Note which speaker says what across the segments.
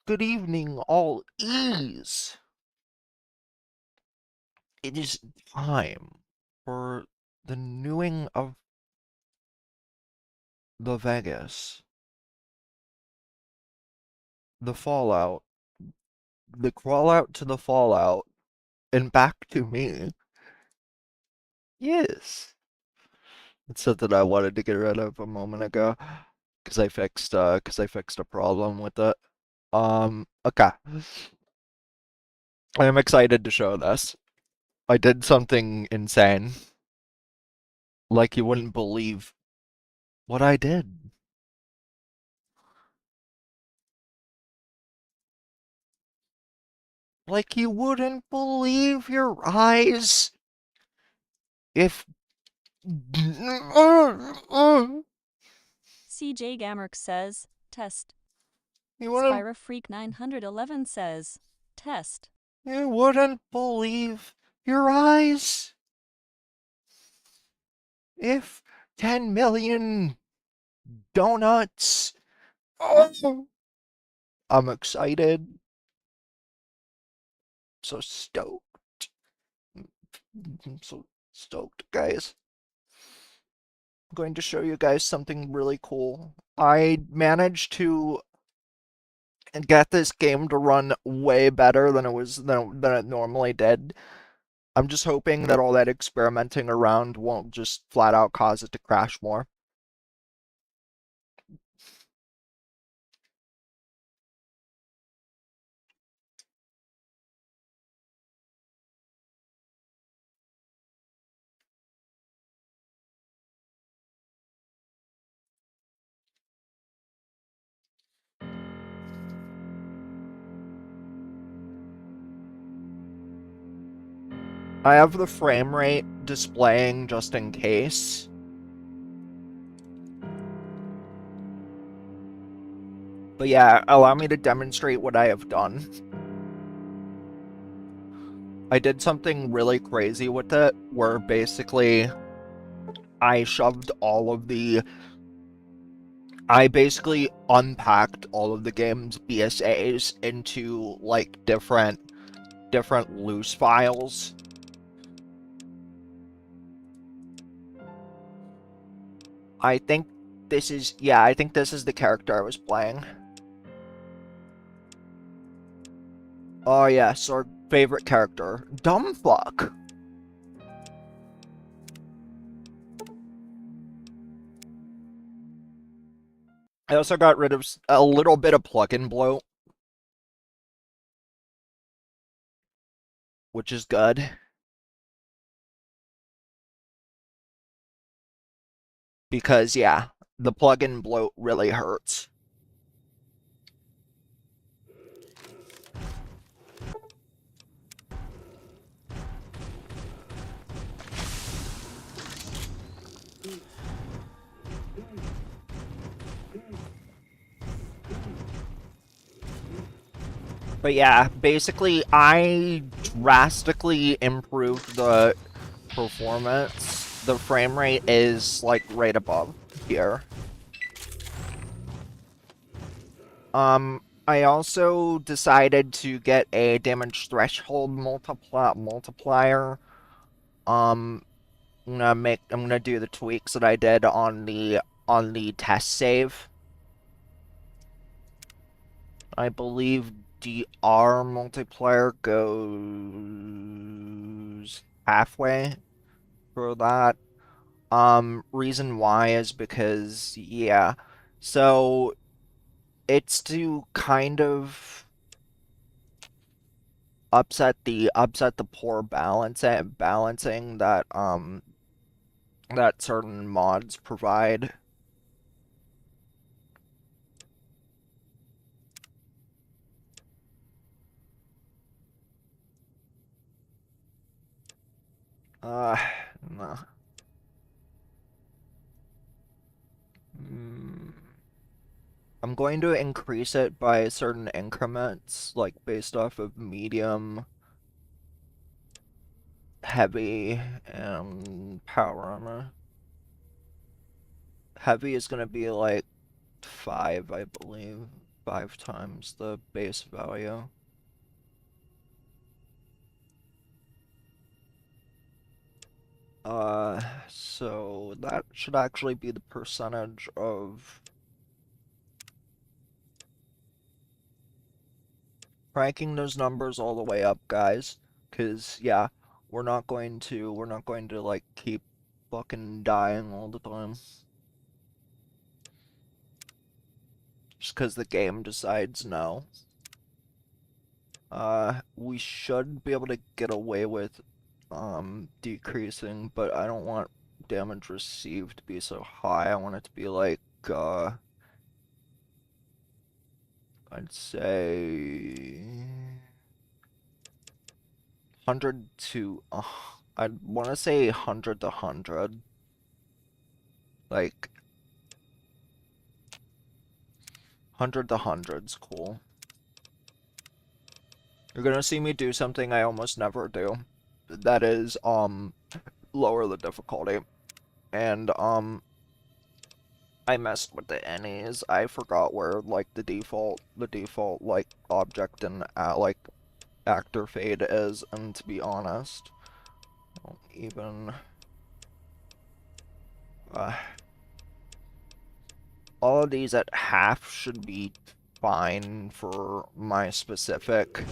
Speaker 1: Good evening, all ease. It is time for the newing of the Vegas, the Fallout, the crawl out to the Fallout, and back to me. Yes, it's something I wanted to get rid of a moment ago because I fixed a problem with it. Okay, I am excited to show this. I did something insane, like you wouldn't believe what I did. Like you wouldn't believe your eyes if
Speaker 2: CJ Gamerk says, test.
Speaker 1: you wouldn't
Speaker 2: Spyra Freak 911 says, test.
Speaker 1: you wouldn't believe your eyes if 10 million donuts. Oh, I'm excited. So stoked. I'm so stoked, guys. I'm going to show you guys something really cool. I managed to get this game to run way better than it normally did. I'm just hoping that all that experimenting around won't just flat out cause it to crash more. I have the frame rate displaying just in case. But yeah, allow me to demonstrate what I have done. I did something really crazy with it, where basically I shoved all of the I basically unpacked all of the game's BSAs into like different loose files. I think I think this is the character I was playing. Oh yes, our favorite character, Dumb Fuck. I also got rid of a little bit of plugin bloat, which is good. Because yeah, the plugin bloat really hurts. But yeah, basically I drastically improved the performance. The frame rate is like right above here. I also decided to get a damage threshold multiplier. Um, I'm gonna do the tweaks that I did on the test save. I believe DR multiplier goes halfway for that. Reason why is because, yeah. So, it's to kind of upset the poor balancing that certain mods provide. Uh, no. Mm. I'm going to increase it by certain increments, like based off of medium, heavy, and power armor. Heavy is gonna be like 5, I believe. 5 times the base value. So that should actually be the percentage of cranking those numbers all the way up, guys. 'Cause yeah, we're not going to like keep fucking dying all the time. Just 'cause the game decides no. We should be able to get away with decreasing, but I don't want damage received to be so high. I want it to be like I'd say 100 to I'd want to say 100 to 100. Like 100 to 100's cool. You're gonna see me do something I almost never do. That is lower the difficulty. And I messed with the NEs. I forgot where like the default like object and like actor fade is, and to be honest, I don't even all of these at half should be fine for my specific.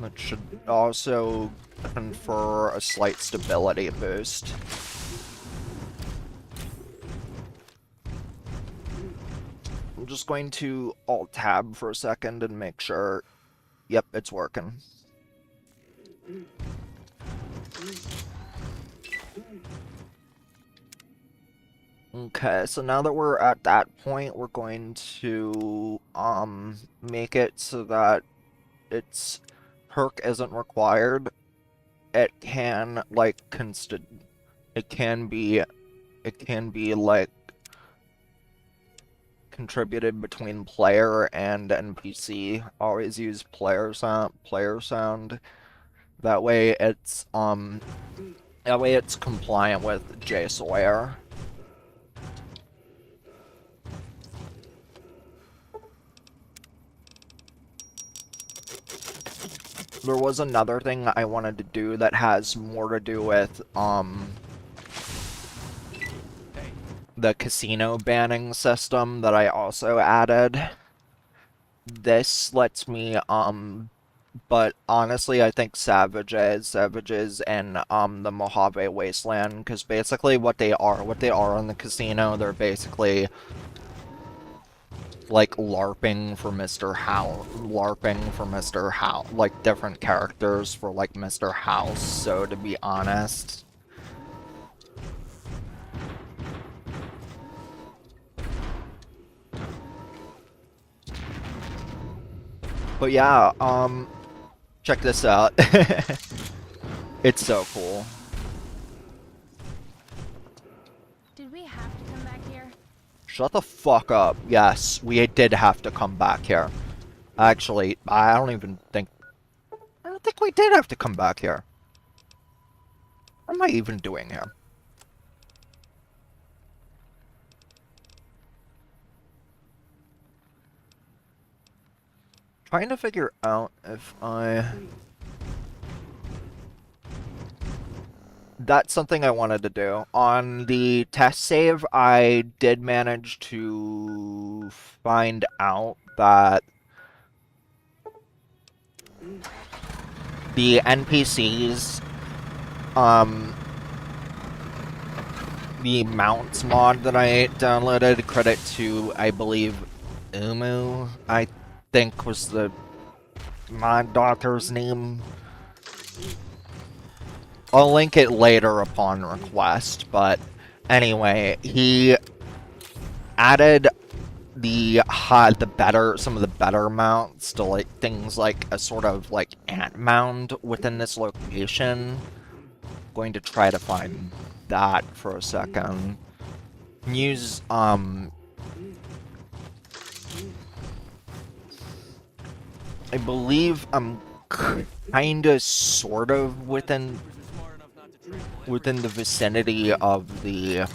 Speaker 1: That should also confer a slight stability boost. I'm just going to Alt-Tab for a second and make sure, yep, it's working. Okay, so now that we're at that point, we're going to make it so that its perk isn't required. It can like it can be like contributed between player and NPC. Always use player sound. That way it's compliant with J Sawyer. There was another thing I wanted to do that has more to do with the casino banning system that I also added. This lets me but honestly I think Savages and the Mojave Wasteland, because basically what they are in the casino, they're basically like LARPing for Mr. House, like different characters for like Mr. House. So to be honest, but yeah, check this out. It's so cool.
Speaker 3: Did we have to come back here?
Speaker 1: Shut the fuck up. Yes, we did have to come back here. Actually, I don't think we did have to come back here. What am I even doing here? Trying to figure out if that's something I wanted to do. On the test save, I did manage to find out that the NPCs, the mounts mod that I downloaded, credit to, I believe, Umu, I think was my daughter's name. I'll link it later upon request, but anyway, he added some of the better mounts to like things like a sort of like ant mound within this location. Going to try to find that for a second. Use I believe I'm kinda sort of within the vicinity of the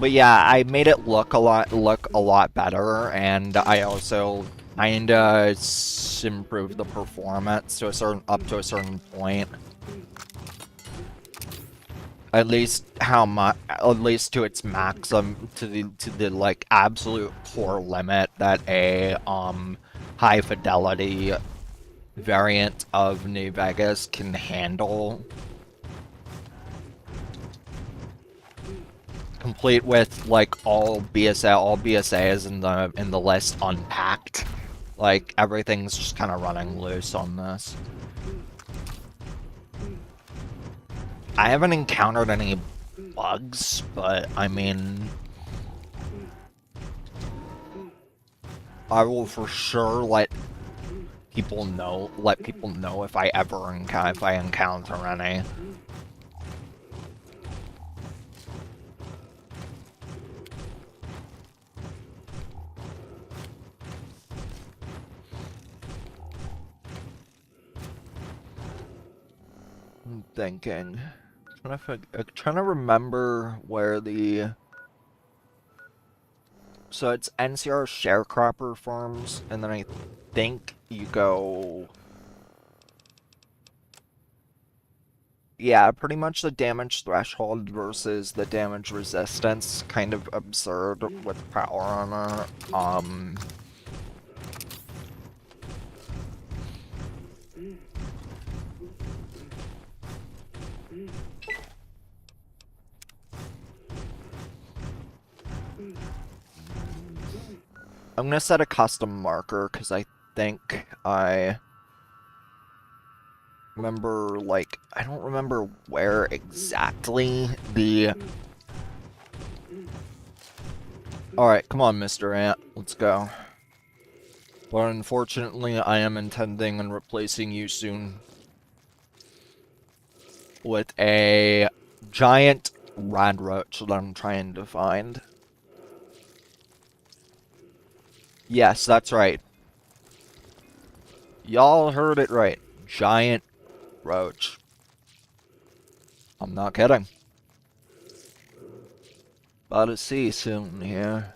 Speaker 1: But yeah, I made it look a lot better, and I also kinda improved the performance to a certain point. At least at least to its maximum, to the like absolute core limit that a high fidelity variant of New Vegas can handle. Complete with like all BSAs in the list unpacked. Like everything's just kind of running loose on this. I haven't encountered any bugs, but I mean, I will for sure let people know if I ever encounter any. I'm thinking. Trying to remember where the... So it's NCR sharecropper farms, and then I think you go... Yeah, pretty much the damage threshold versus the damage resistance, kind of absurd with power armor. I'm gonna set a custom marker, because I think I remember, like, I don't remember where exactly the... Alright, come on, Mr. Ant, let's go. But unfortunately, I am intending on replacing you soon with a giant radroach that I'm trying to find. Yes, that's right. Y'all heard it right. Giant roach. I'm not kidding. About to see soon here.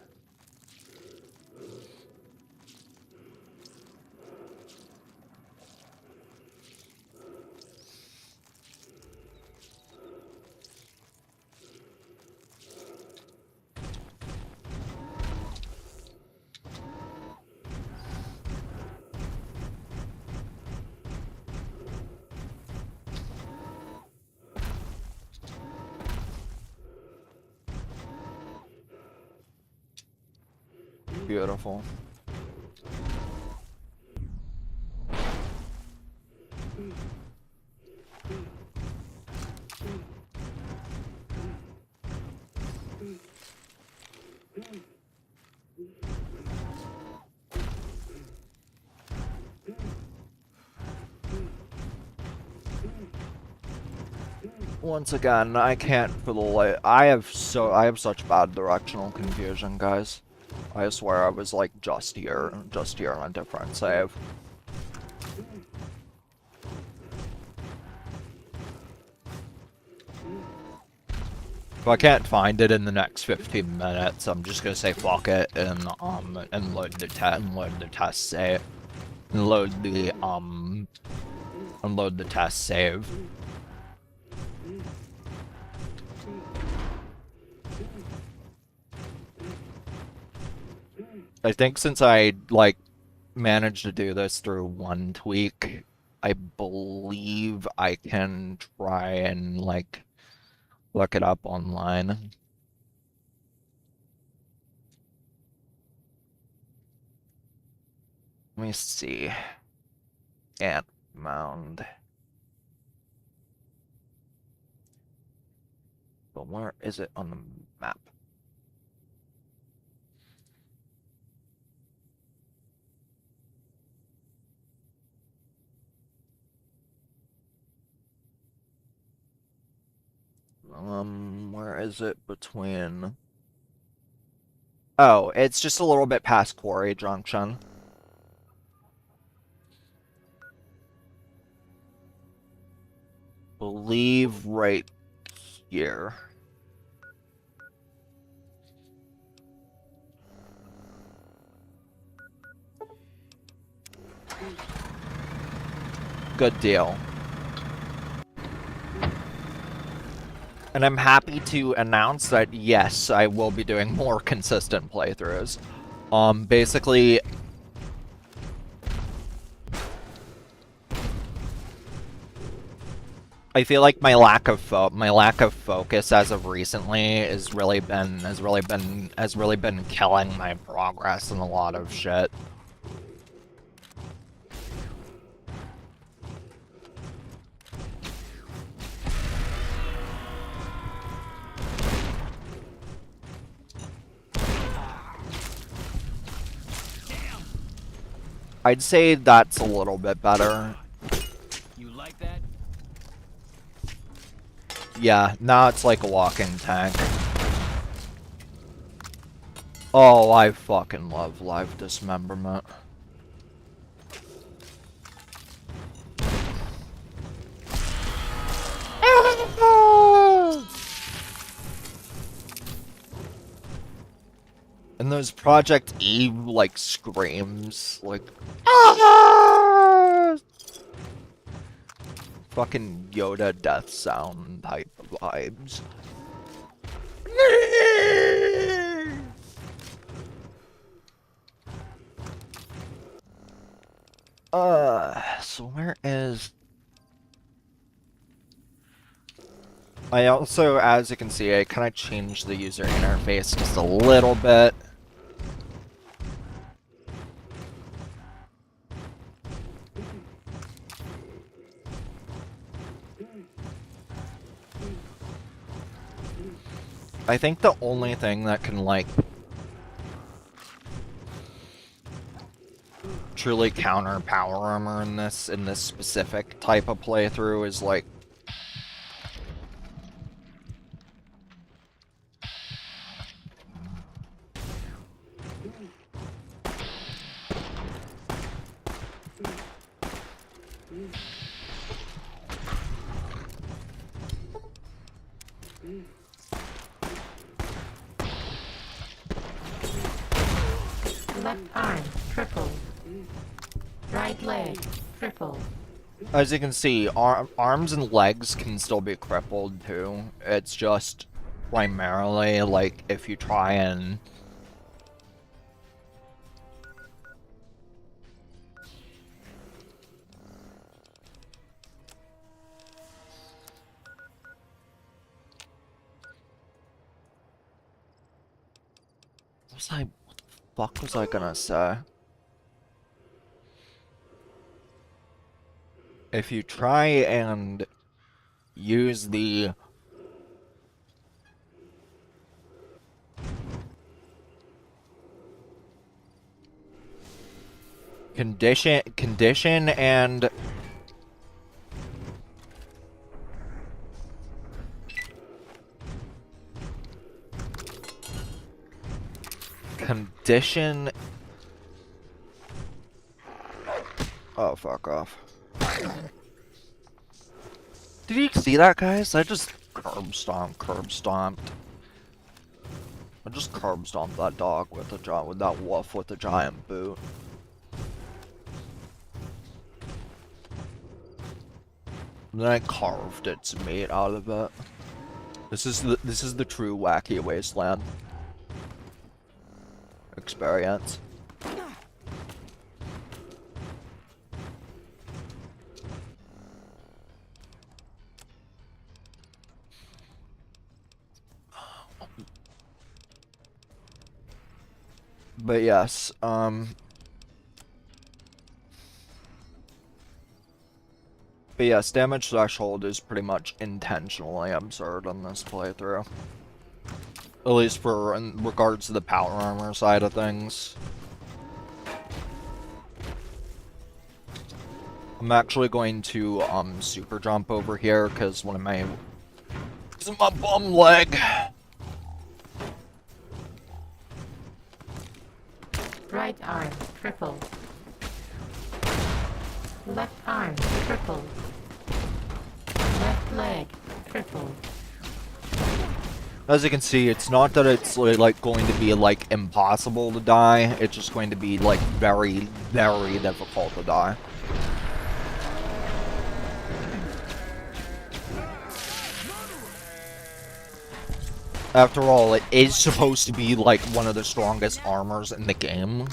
Speaker 1: Beautiful. Once again, I can't for the life. I have such bad directional confusion, guys. I swear I was like just here on a different save. If I can't find it in the next 15 minutes, I'm just gonna say fuck it and load the test save. And load the test save. I think since I like managed to do this through one tweak, I believe I can try and like look it up online. Let me see. Ant mound. But where is it on the map? Where is it between... Oh, it's just a little bit past Quarry Junction. Believe right here. Good deal. And I'm happy to announce that, yes, I will be doing more consistent playthroughs. Basically, I feel like my lack of focus as of recently has really been killing my progress in a lot of shit. I'd say that's a little bit better.
Speaker 4: You like that?
Speaker 1: Yeah, now it's like a walking tank. Oh, I fucking love live dismemberment. And those Project E, like, screams, like, ah! Fucking Yoda death sound type of vibes. So where is... I also, as you can see, I kind of changed the user interface just a little bit. I think the only thing that can, like, truly counter power armor in this specific type of playthrough is, like,
Speaker 5: Left arm, crippled. Right leg, crippled.
Speaker 1: as you can see, arms and legs can still be crippled too. It's just primarily, like, if you try and... What the fuck was I gonna say? If you try and use the condition and condition... Oh, fuck off. Did you see that, guys? I just curb stomped. I just curb stomped that dog with that wolf with the giant boot. And then I carved its meat out of it. This is the true Wacky Wasteland experience. But yes, but yes, damage threshold is pretty much intentionally absurd on this playthrough. At least in regards to the power armor side of things. I'm actually going to super jump over here because one of my bum leg.
Speaker 5: Right arm, crippled. Left arm, crippled. Left leg, crippled.
Speaker 1: As you can see, it's not that it's like going to be like impossible to die. It's just going to be like very, very difficult to die. After all, it is supposed to be like one of the strongest armors in the game.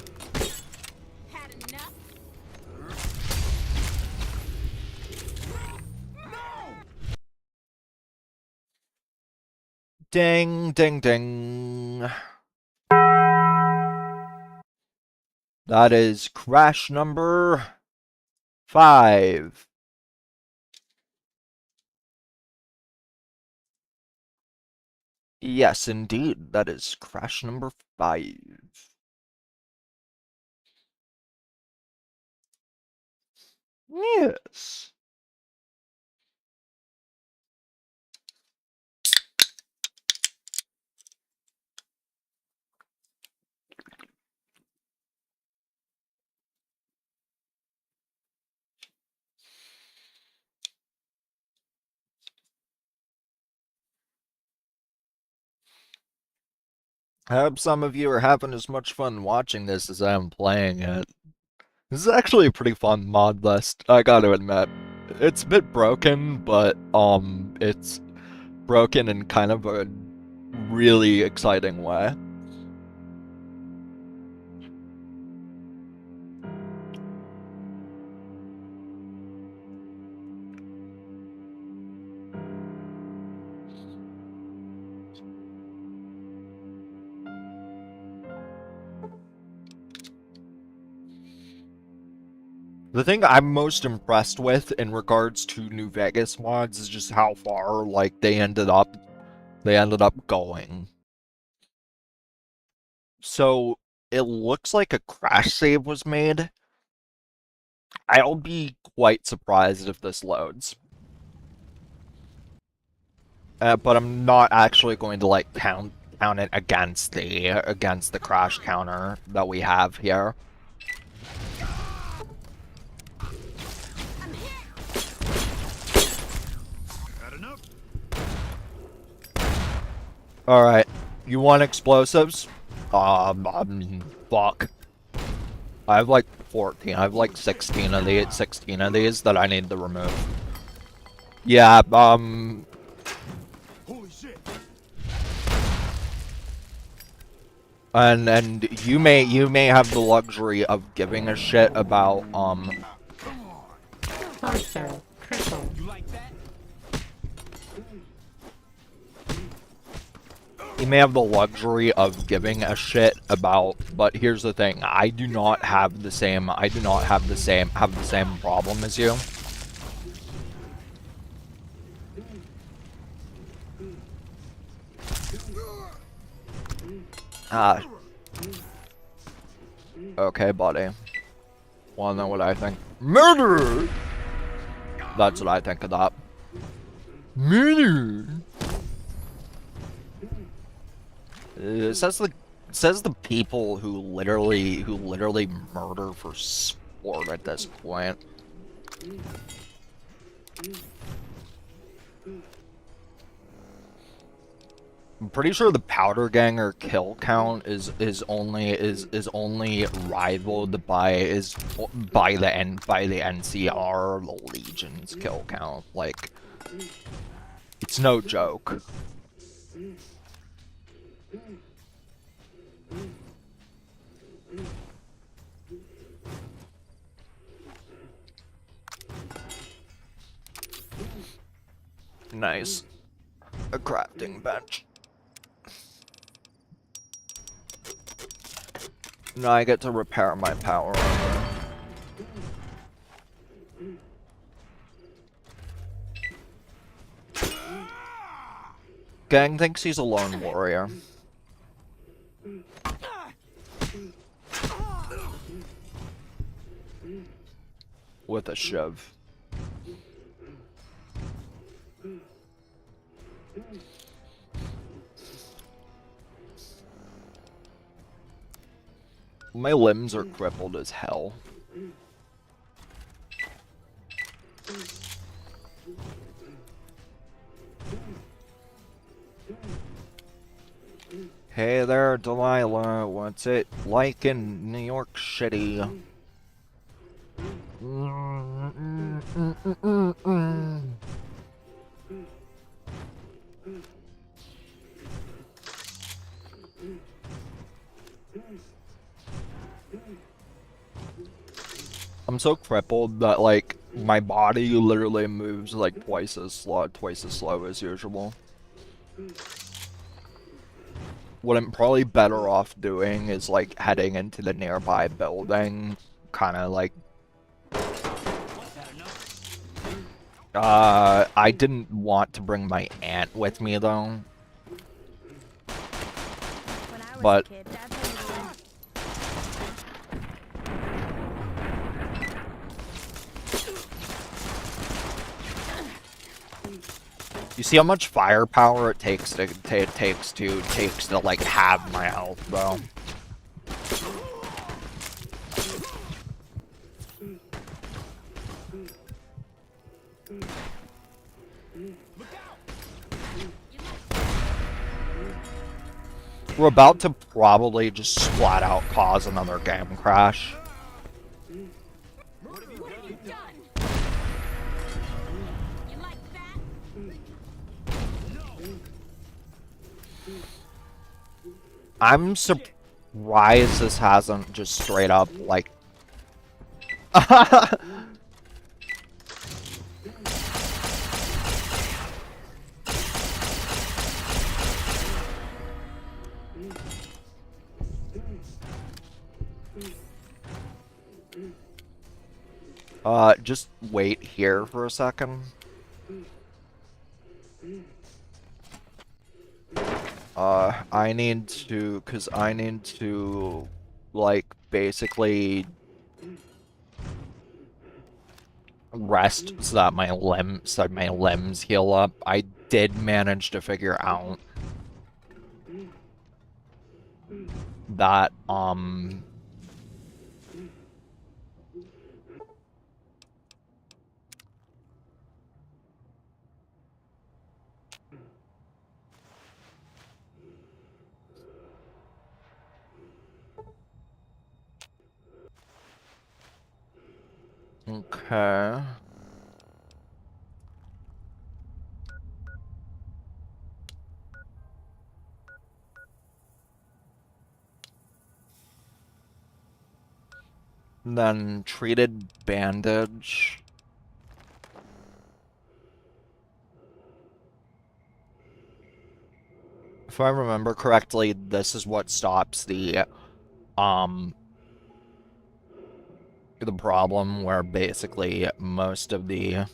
Speaker 1: Ding, ding, ding. That is crash number 5. Yes, indeed. That is crash number 5. Yes. I hope some of you are having as much fun watching this as I am playing it. This is actually a pretty fun mod list, I gotta admit. It's a bit broken, but it's broken in kind of a really exciting way. The thing I'm most impressed with in regards to New Vegas mods is just how far like they ended up going. So it looks like a crash save was made. I'll be quite surprised if this loads. But I'm not actually going to like count it against the crash counter that we have here. Alright, you want explosives? Fuck. I have like 14, I have like 16 of these that I need to remove. Yeah,
Speaker 4: Holy shit.
Speaker 1: and you may have the luxury of giving a shit about,
Speaker 5: Torso. Cripple.
Speaker 4: You like that?
Speaker 1: you may have the luxury of giving a shit about, but here's the thing, I do not have the same problem as you. Okay, buddy. Wanna know what I think? Murder! That's what I think of that. Murder! It says the people who literally murder for sport at this point. I'm pretty sure the powder ganger kill count is only rivaled by the NCR, the Legion's kill count. Like, it's no joke. Nice. A crafting bench. Now I get to repair my power armor. Gang thinks he's a lone warrior. With a shiv. My limbs are crippled as hell. Hey there, Delilah. What's it like in New York City? I'm so crippled that, like, my body literally moves like twice as slow as usual. What I'm probably better off doing is, like, heading into the nearby building, kind of like... I didn't want to bring my aunt with me, though.
Speaker 3: When I was
Speaker 1: But...
Speaker 3: a kid, Dad told me to learn.
Speaker 1: You see how much firepower it takes to like have my health, though. We're about to probably just flat out cause another game crash.
Speaker 3: What have you done? You like that?
Speaker 1: I'm surprised this hasn't just straight up, like... just wait here for a second. I need to, like, basically rest so that my limbs heal up. I did manage to figure out that, okay. Then treated bandage. If I remember correctly, this is what stops the problem where basically most of the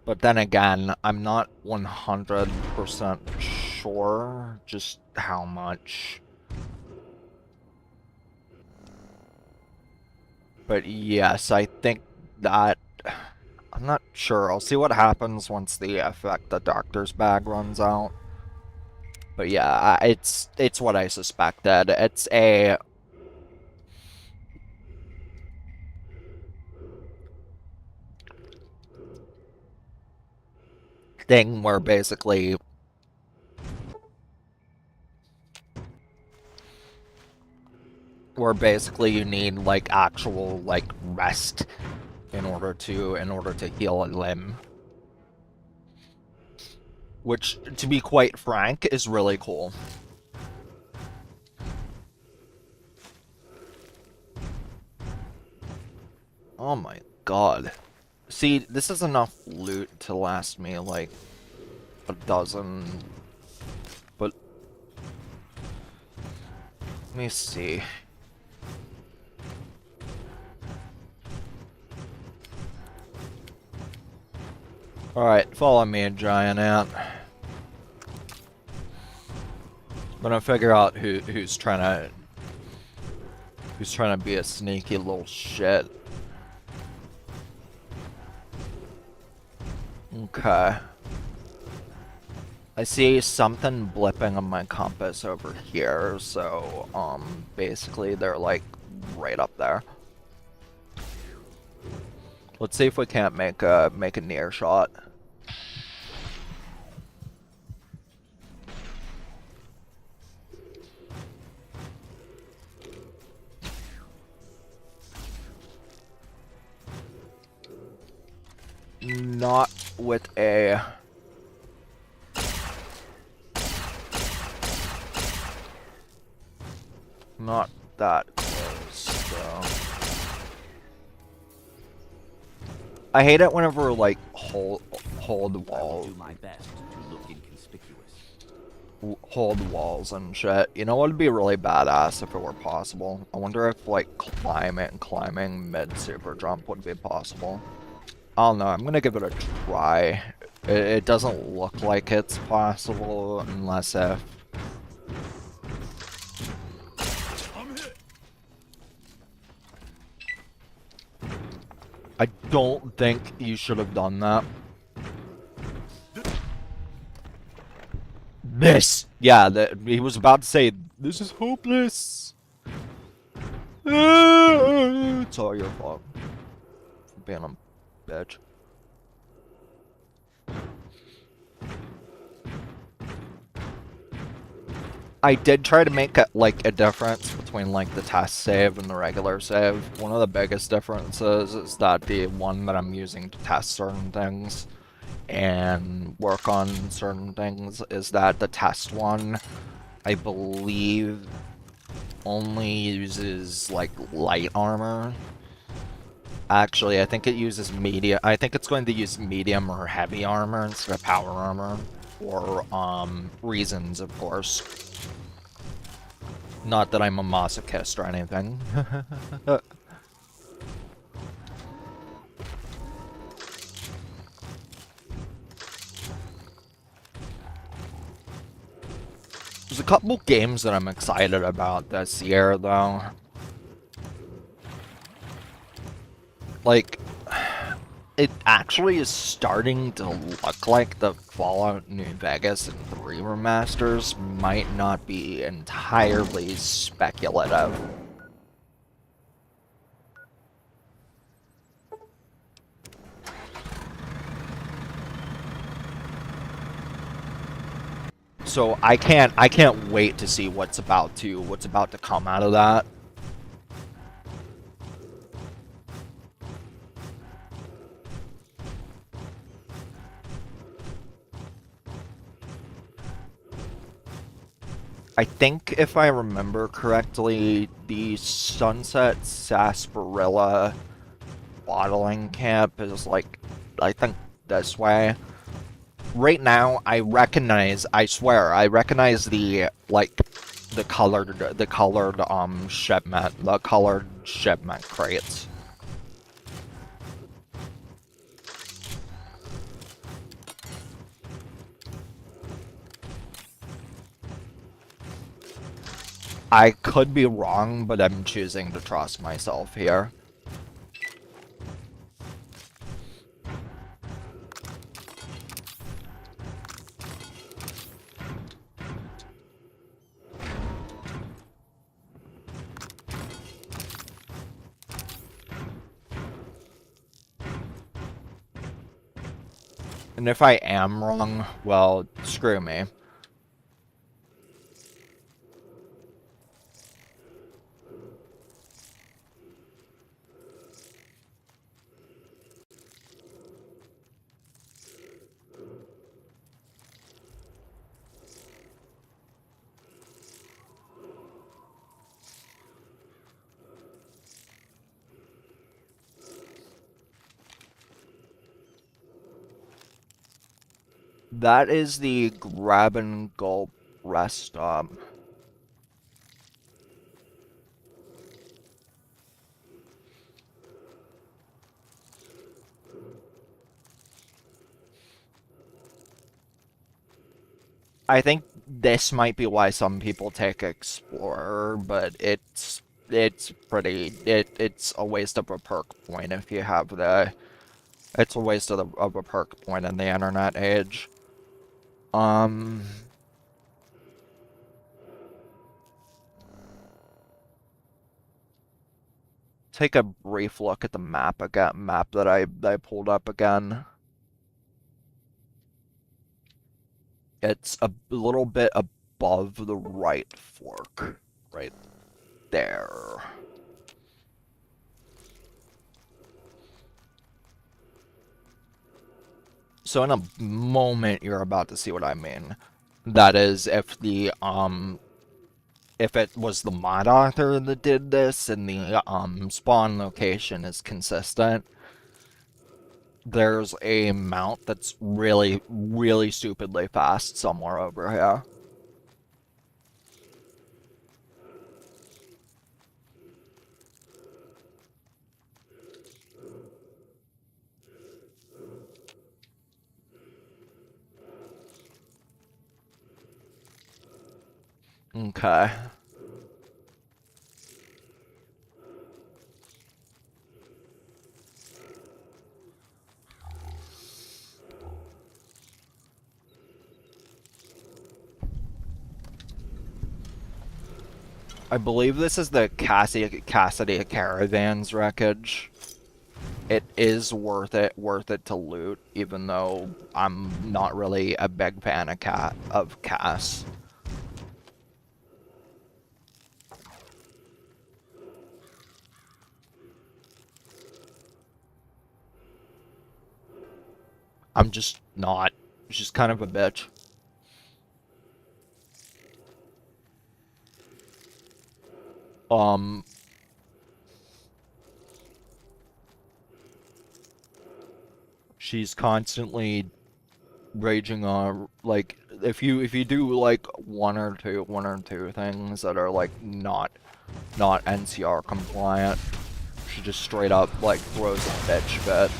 Speaker 1: but then again, I'm not 100% sure just how much. But yes, I think that... I'm not sure. I'll see what happens once the doctor's bag runs out. But yeah, it's what I suspected. It's a... thing where basically... you need, like, actual, like, rest in order to heal a limb. Which, to be quite frank, is really cool. Oh my god. See, this is enough loot to last me, like, a dozen... But... let me see. Alright, follow me, giant ant. I'm gonna figure out who's trying to be a sneaky little shit. Okay. I see something blipping on my compass over here, so, basically they're, like, right up there. Let's see if we can't make a near shot. Not with a... Not that close, though. I hate it whenever, like, hold walls.
Speaker 6: Do my best to look inconspicuous.
Speaker 1: Hold walls and shit. You know what would be really badass if it were possible? I wonder if, like, climbing mid-super jump would be possible. I don't know, I'm gonna give it a try. It doesn't look like it's possible unless if...
Speaker 4: I'm hit.
Speaker 1: I don't think you should have done that. This! Yeah, he was about to say, this is hopeless! It's all your fault. For being a bitch. I did try to make like a difference between like the test save and the regular save. One of the biggest differences is that the one that I'm using to test certain things and work on certain things is that the test one, I believe, only uses like light armor. Actually, I think it uses medium. I think it's going to use medium or heavy armor instead of power armor, for reasons, of course. Not that I'm a masochist or anything. There's a couple games that I'm excited about this year, though. Like, it actually is starting to look like the Fallout New Vegas and 3 remasters might not be entirely speculative. So I can't wait to see what's about to come out of that. I think if I remember correctly, the Sunset Sarsaparilla bottling camp is like, I think this way. Right now, I swear, I recognize the, like, the colored shipment crates. I could be wrong, but I'm choosing to trust myself here. And if I am wrong, well, screw me. That is the grab and gulp rest stop. I think this might be why some people take Explorer, but it's a waste of a perk point if you have the... It's a waste of a perk point in the internet age. take a brief look at the map again, map that I pulled up again. It's a little bit above the right fork, right there. So in a moment, you're about to see what I mean. That is, if it was the mod author that did this and the spawn location is consistent, there's a mount that's really, really stupidly fast somewhere over here. Okay. I believe this is the Cassidy Caravan's wreckage. It is worth it to loot, even though I'm not really a big fan of Cass. I'm just not. She's kind of a bitch. She's constantly raging on, like, if you do like one or two things that are like not NCR compliant, she just straight up like throws a bitch fit.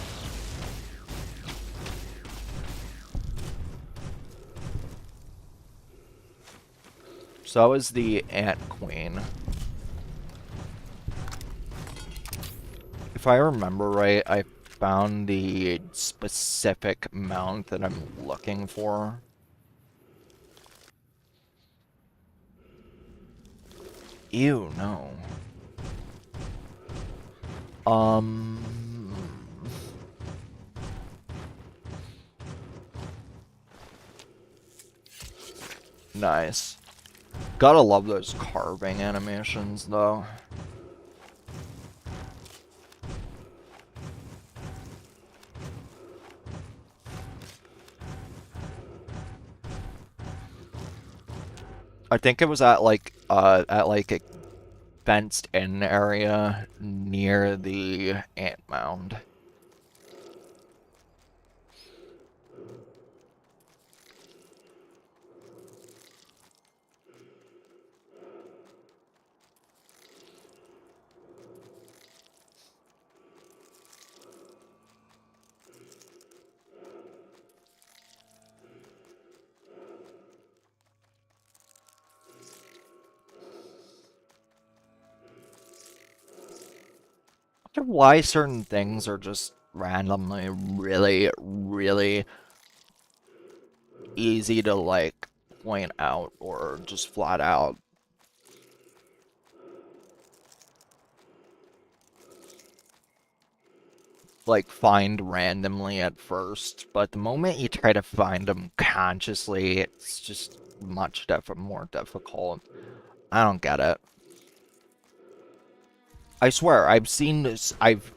Speaker 1: So is the Ant Queen. If I remember right, I found the specific mount that I'm looking for. Ew, no. Nice. Gotta love those carving animations, though. I think it was at like a fenced-in area near the ant mound. I wonder why certain things are just randomly really, really easy to like point out or just flat out. Like find randomly at first, but the moment you try to find them consciously, it's just much more difficult. I don't get it. I swear, I've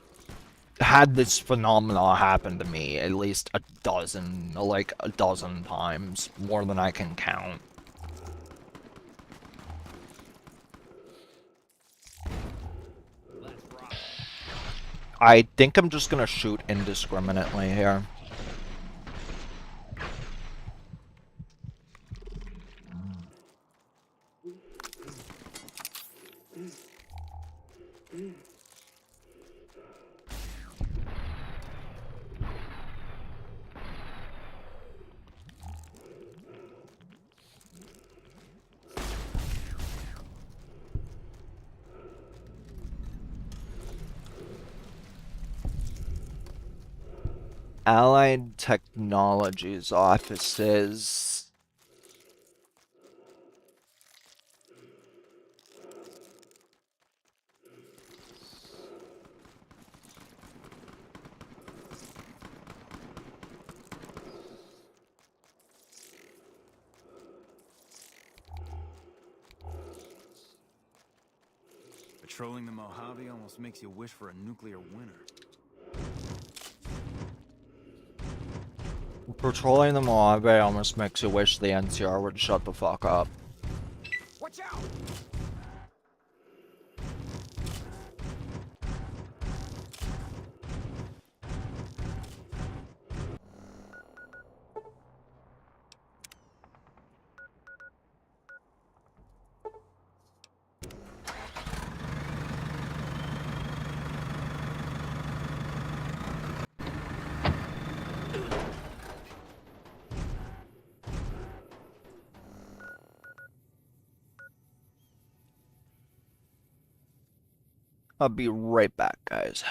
Speaker 1: had this phenomena happen to me at least a dozen times, more than I can count. I think I'm just gonna shoot indiscriminately here. Allied Technologies offices.
Speaker 4: Patrolling the Mojave almost makes you wish for a nuclear winter.
Speaker 1: Patrolling the Mojave almost makes you wish the NCR would shut the fuck up.
Speaker 7: Watch out!
Speaker 1: I'll be right back, guys.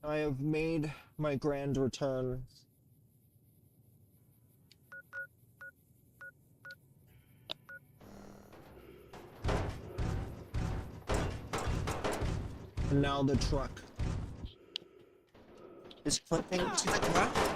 Speaker 1: I have made my grand return. And now the truck is flipping to the ground.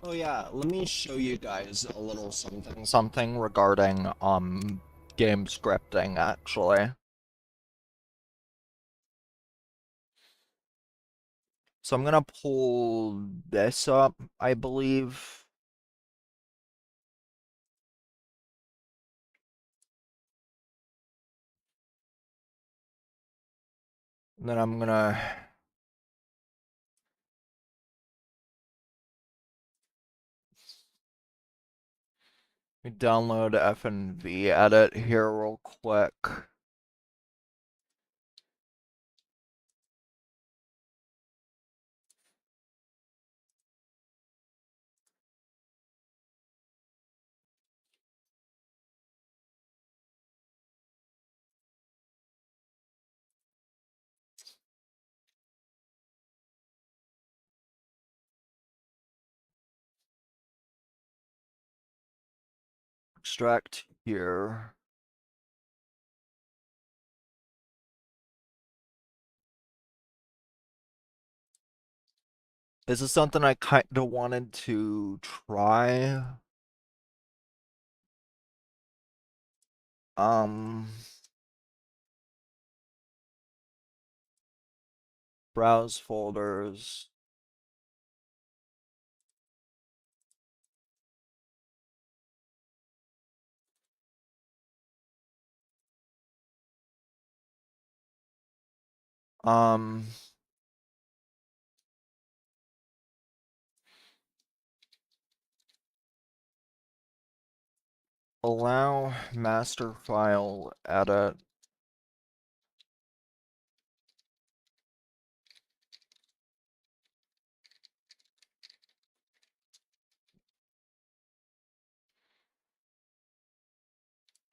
Speaker 1: Oh yeah, let me show you guys a little something regarding game scripting actually. So I'm gonna pull this up, I believe. And then I'm gonna download FNV edit here real quick. Extract here. This is something I kind of wanted to try. Browse folders. Um, Allow master file edit.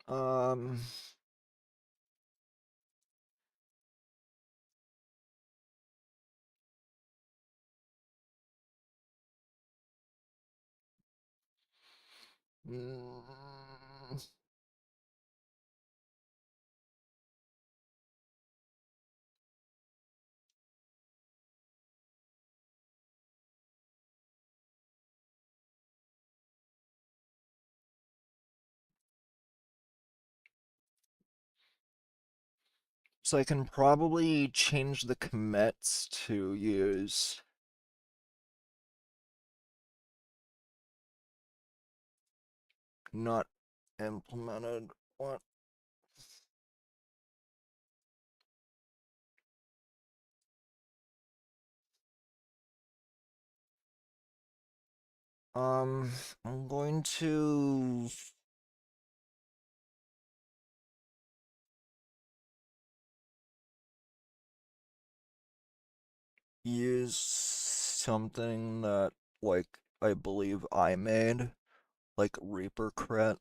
Speaker 1: Um, mm, so I can probably change the commits to use not implemented. What? I'm going to use something that, like, I believe I made, like Reaper Crit.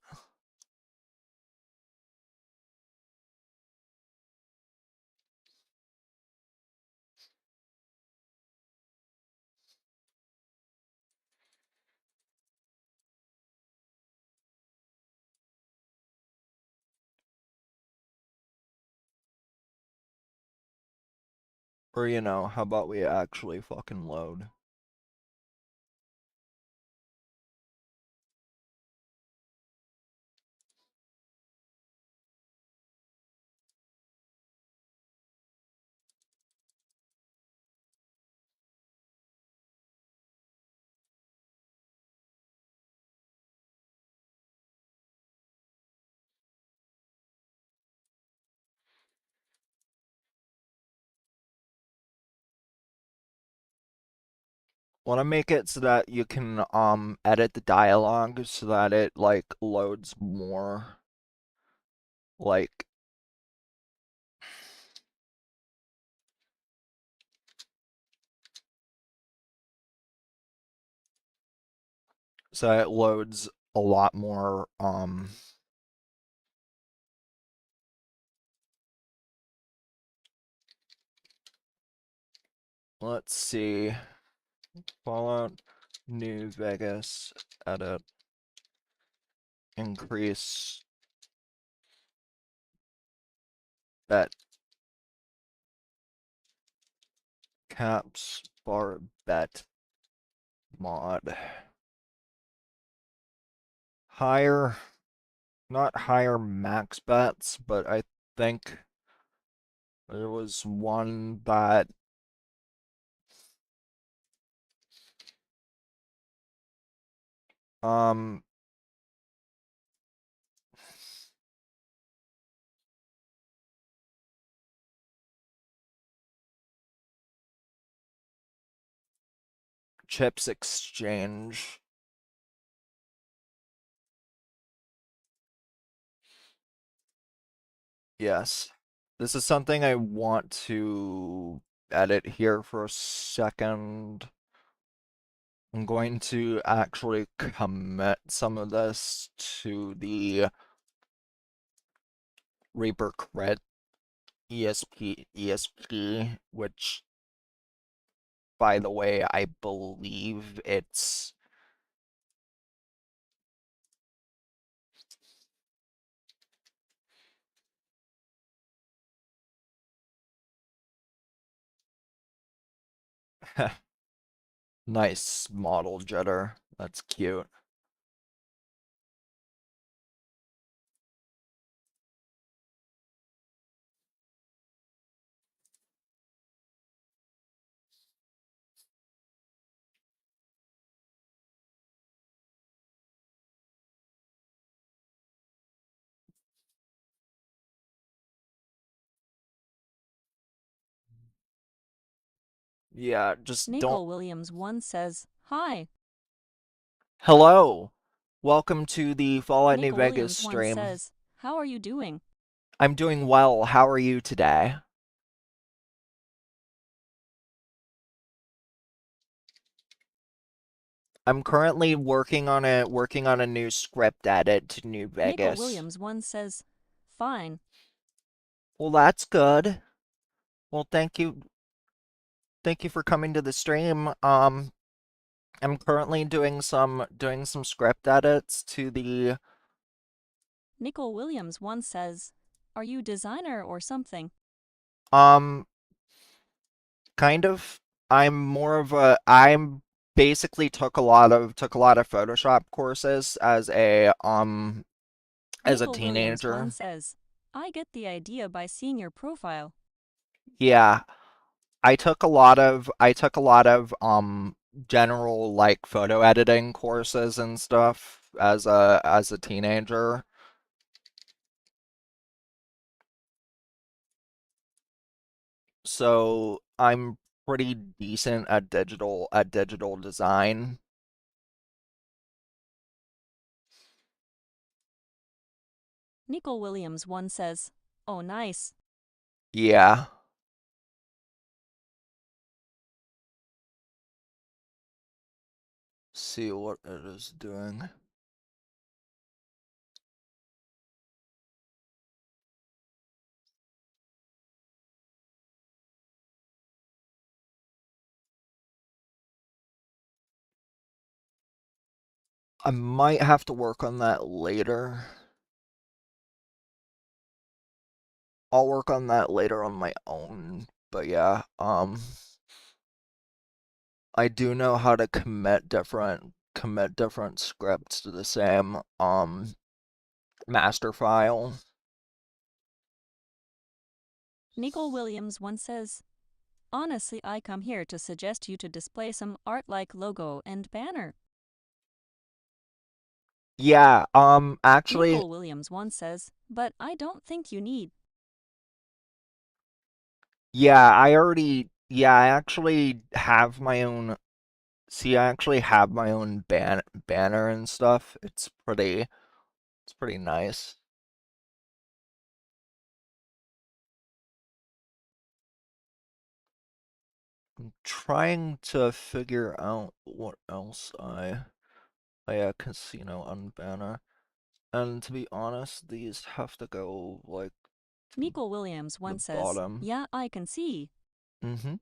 Speaker 1: Or, you know, how about we actually fucking load? Want to make it so that you can edit the dialogue so that it like loads more like so it loads a lot more let's see. Fallout New Vegas edit increase bet caps bar bet mod. Higher, not higher max bets, but I think there was one that um chips exchange. Yes. This is something I want to edit here for a second. I'm going to actually commit some of this to the Reaper Crit ESP, which, by the way, I believe it's nice model jitter. That's cute. Yeah, just don't.
Speaker 2: Nicole Williams 1 says, Hi.
Speaker 1: Hello. Welcome to the Fallout New
Speaker 2: Nicole
Speaker 1: Vegas
Speaker 2: Williams 1
Speaker 1: stream.
Speaker 2: says, How are you doing?
Speaker 1: I'm doing well. How are you today? I'm currently working on a new script edit to New
Speaker 2: Nicole
Speaker 1: Vegas.
Speaker 2: Williams 1 says, Fine.
Speaker 1: Well, that's good. Well, thank you. Thank you for coming to the stream. I'm currently doing some script edits to the
Speaker 2: Nicole Williams 1 says, Are you designer or something?
Speaker 1: kind of. I'm basically took a lot of Photoshop courses as a
Speaker 2: Nicole Williams 1
Speaker 1: teenager.
Speaker 2: says, I get the idea by seeing your profile.
Speaker 1: Yeah, I took a lot of general like photo editing courses and stuff as a teenager. So I'm pretty decent at digital design.
Speaker 2: Nicole Williams 1 says, Oh, nice.
Speaker 1: Yeah. See what it is doing. I might have to work on that later. I'll work on that later on my own. But yeah, I do know how to commit different scripts to the same master file.
Speaker 2: Nicole Williams 1 says, Honestly, I come here to suggest you to display some art like logo and banner.
Speaker 1: Yeah, actually,
Speaker 2: Nicole Williams 1 says, But I don't think you need.
Speaker 1: yeah, I actually have my own See, I actually have my own banner and stuff. It's pretty nice. I'm trying to figure out what else casino unbanner. And to be honest, these have to go like
Speaker 2: Nico Williams
Speaker 1: the
Speaker 2: once says,
Speaker 1: bottom.
Speaker 2: "Yeah, I can see."
Speaker 1: Mm-hmm.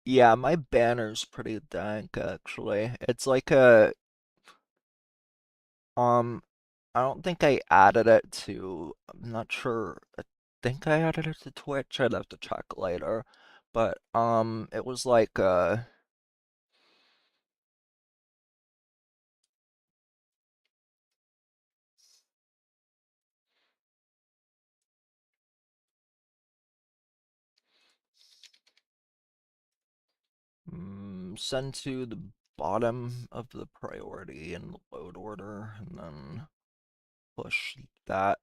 Speaker 1: Yeah, my banner's pretty dank actually. It's like um I don't think I added it to I'm not sure. I think I added it to Twitch. I'd have to check later. But it was like send to the bottom of the priority in the load order and then push that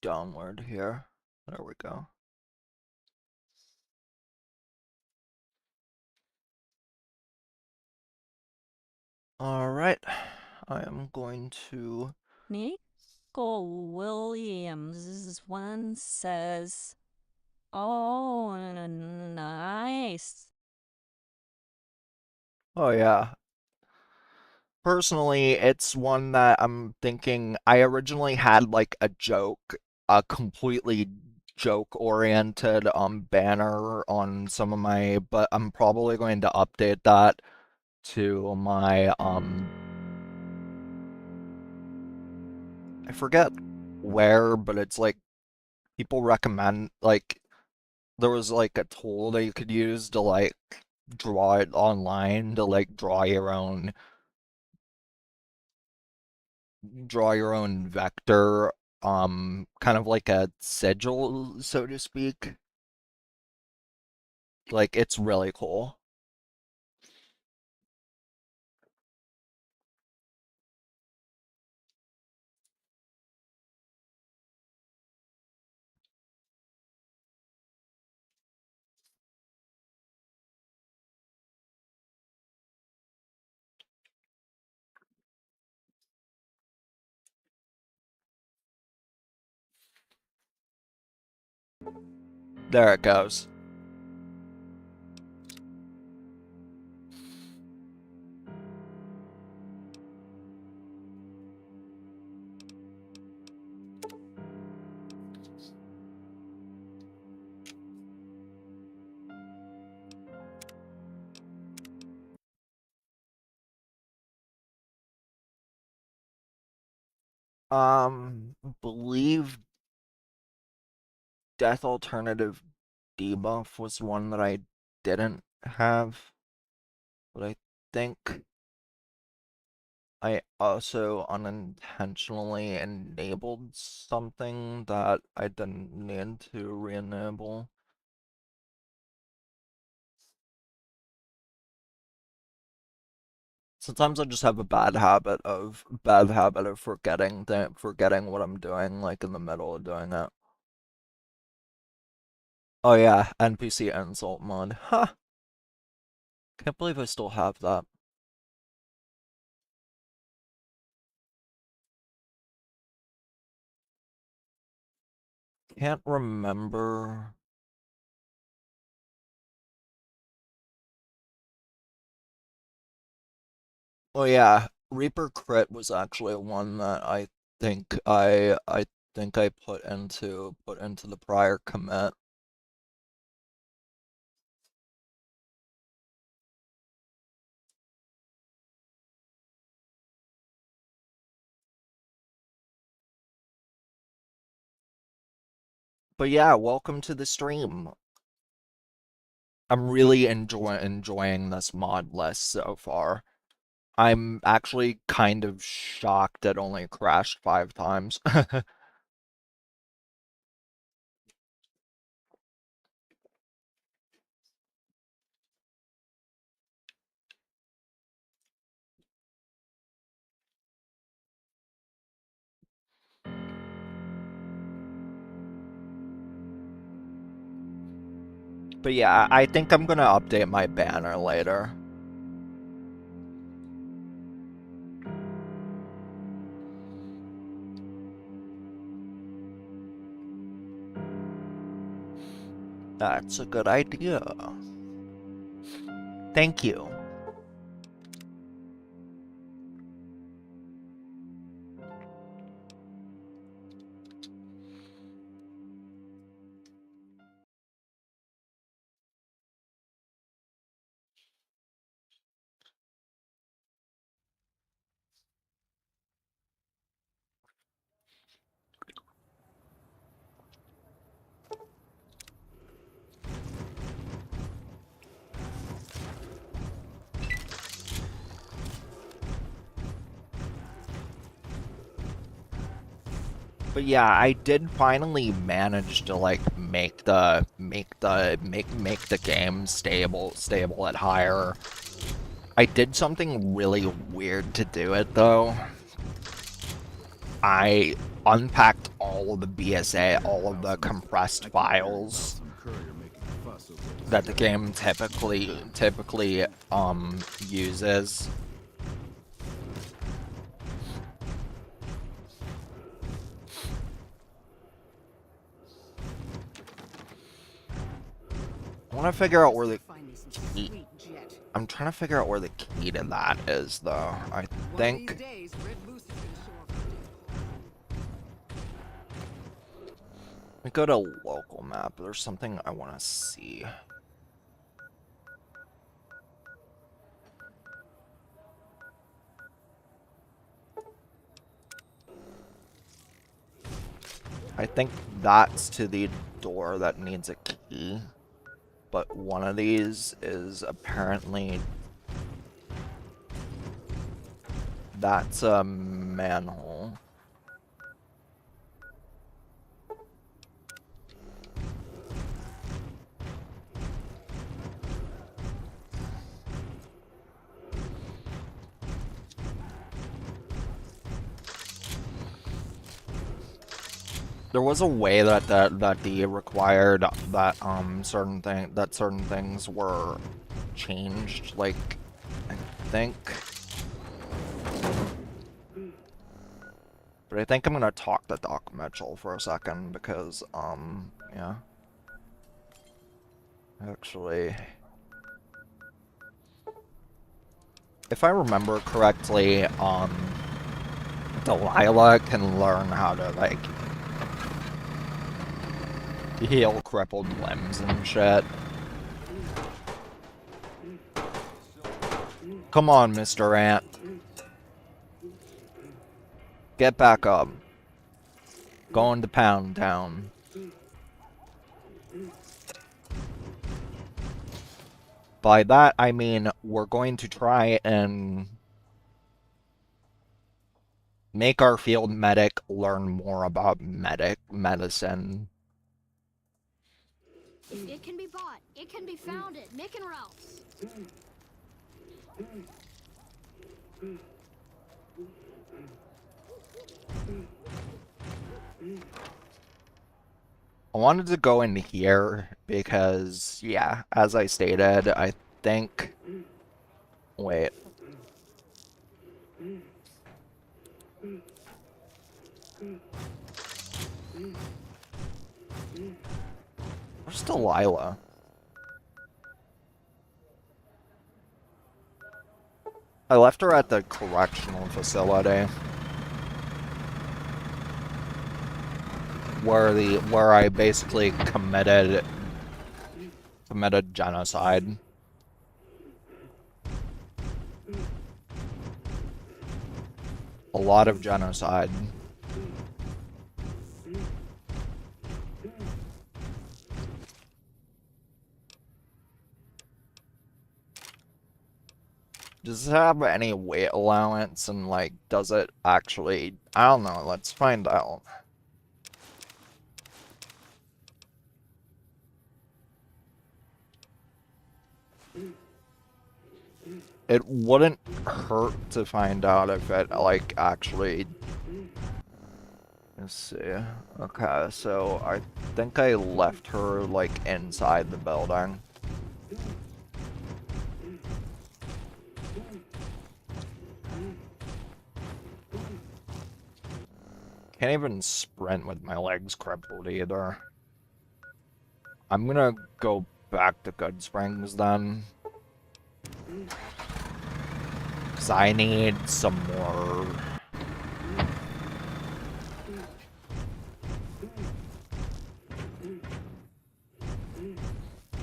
Speaker 1: downward here. There we go. Alright, I am going to...
Speaker 2: Nico Williams once says, "Oh, nice."
Speaker 1: Oh yeah. Personally, it's one that I'm thinking I originally had like a completely joke-oriented banner on some of my, but I'm probably going to update that to my I forget where, but it's like people recommend like there was like a tool that you could use to like draw it online to like draw your own vector, kind of like a sigil, so to speak. Like it's really cool. There it goes. Believe Death Alternative debuff was one that I didn't have, but I think I also unintentionally enabled something that I didn't need to re-enable. Sometimes I just have a bad habit of forgetting what I'm doing, like in the middle of doing it. Oh yeah, NPC insult mod. Huh. Can't believe I still have that. Can't remember. Oh yeah, Reaper Crit was actually one that I think I put into the prior commit. But yeah, welcome to the stream. I'm really enjoying this mod list so far. I'm actually kind of shocked it only crashed 5 times. But yeah, I think I'm gonna update my banner later. That's a good idea. Thank you. But yeah, I did finally manage to like make the game stable at higher. I did something really weird to do it though. I unpacked all of the BSA, all of the compressed files that the game typically uses. I want to figure out where the key. I'm trying to figure out where the key to that is, though. I think. Let me go to local map. There's something I want to see. I think that's to the door that needs a key. But one of these is apparently... That's a manhole. There was a way that the required that certain things were changed, like I think. But I think I'm gonna talk to Doc Mitchell for a second because yeah. Actually, if I remember correctly, Delilah can learn how to like heal crippled limbs and shit. Come on, Mr. Ant. Get back up. Going to Pound Town. By that, I mean we're going to try and make our field medic learn more about medicine.
Speaker 3: It can be bought. It can be found at Mick and Ralph's.
Speaker 1: I wanted to go in here because, yeah, as I stated, I think... Wait. Where's Delilah? I left her at the correctional facility. Where I basically committed genocide. A lot of genocide. Does it have any weight allowance and like does it actually, I don't know, let's find out. It wouldn't hurt to find out if it, like, actually... Let's see. Okay, so I think I left her like inside the building. Can't even sprint with my legs crippled either. I'm gonna go back to Good Springs then. Because I need some more.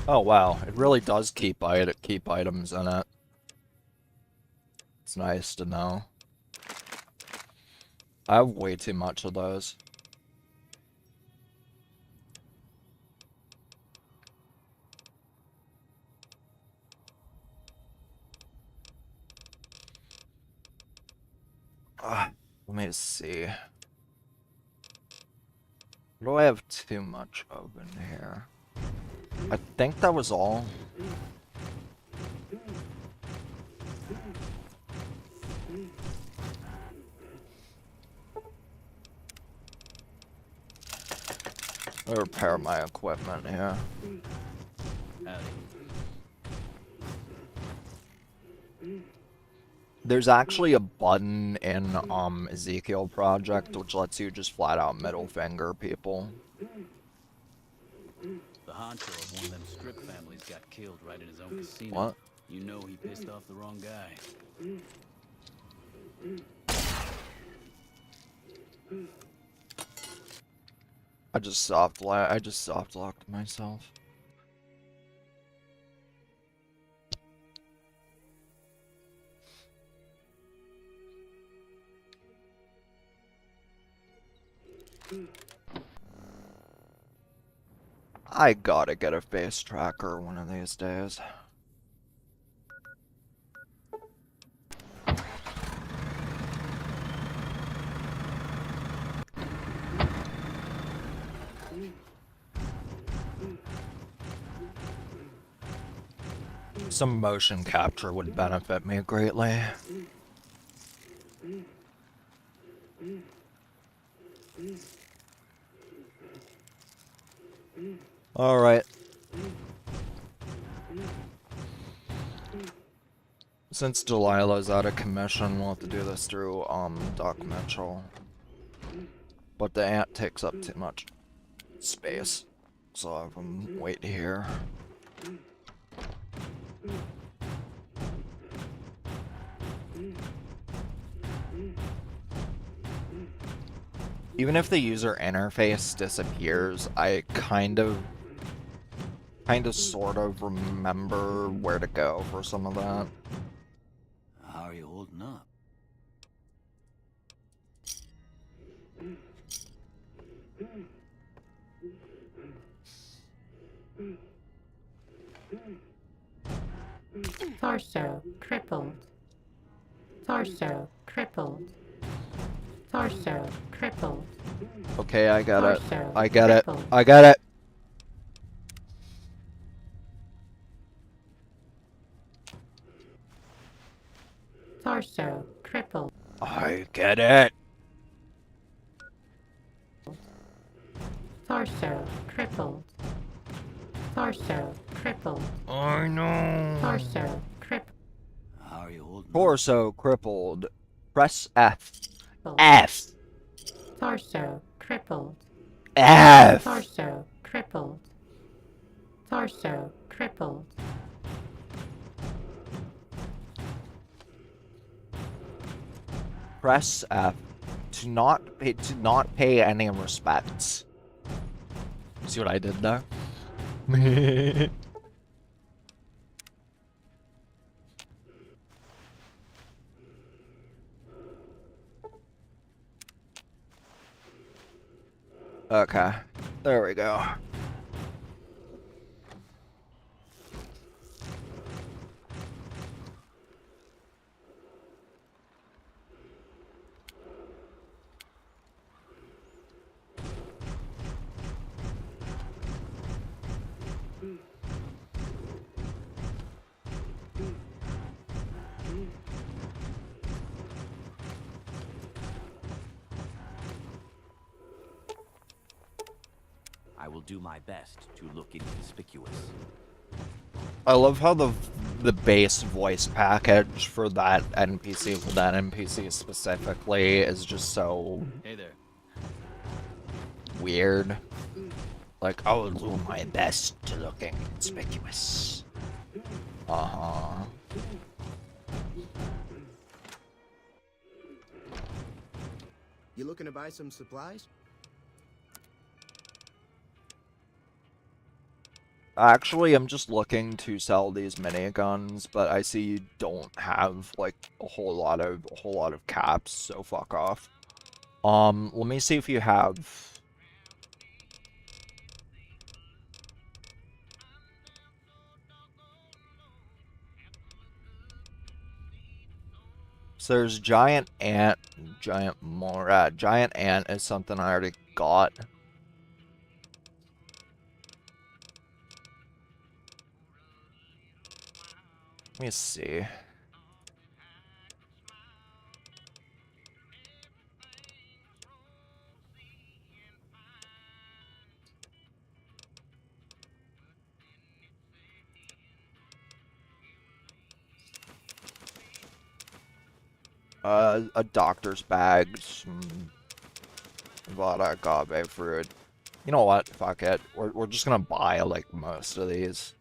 Speaker 1: Oh wow, it really does keep items in it. It's nice to know. I have way too much of those. Let me see. What do I have too much of in here? I think that was all. Let me repair my equipment here. There's actually a button in Ezekiel Project which lets you just flat out middle finger people.
Speaker 6: The honcho of one of them strip families got killed right in his own casino.
Speaker 1: What?
Speaker 6: You know he pissed off the wrong guy.
Speaker 1: I just soft locked myself. I gotta get a face tracker one of these days. Some motion capture would benefit me greatly. Alright. Since Delilah's out of commission, we'll have to do this through, Doc Mitchell. But the ant takes up too much space, so I'll have him wait here. Even if the user interface disappears, I kind of sort of remember where to go for some of that.
Speaker 6: How are you holding up?
Speaker 5: Torso crippled. Torso crippled. Torso crippled.
Speaker 1: Okay, I got it.
Speaker 5: Torso
Speaker 1: I get it.
Speaker 5: crippled.
Speaker 1: I get it.
Speaker 5: Torso crippled.
Speaker 1: I get it.
Speaker 5: Torso crippled. Torso crippled.
Speaker 1: I know.
Speaker 5: Torso crippled.
Speaker 6: How are you holding up?
Speaker 1: Torso crippled. Press F. F.
Speaker 5: Torso crippled.
Speaker 1: F.
Speaker 5: Torso crippled. Torso crippled.
Speaker 1: Press F to not pay any respects. See what I did there? Okay, there we go.
Speaker 8: I will do my best to look inconspicuous.
Speaker 1: I love how the base voice package for that NPC specifically is just so
Speaker 6: Hey there.
Speaker 1: weird. Like, I will do my best to look inconspicuous. Uh-huh.
Speaker 9: You looking to buy some supplies?
Speaker 1: Actually, I'm just looking to sell these miniguns, but I see you don't have like a whole lot of caps, so fuck off. Let me see if you have. So there's giant ant, giant morad. Giant ant is something I already got. Let me see. A doctor's bag, some Vada agave fruit. You know what? Fuck it. We're just gonna buy like most of these.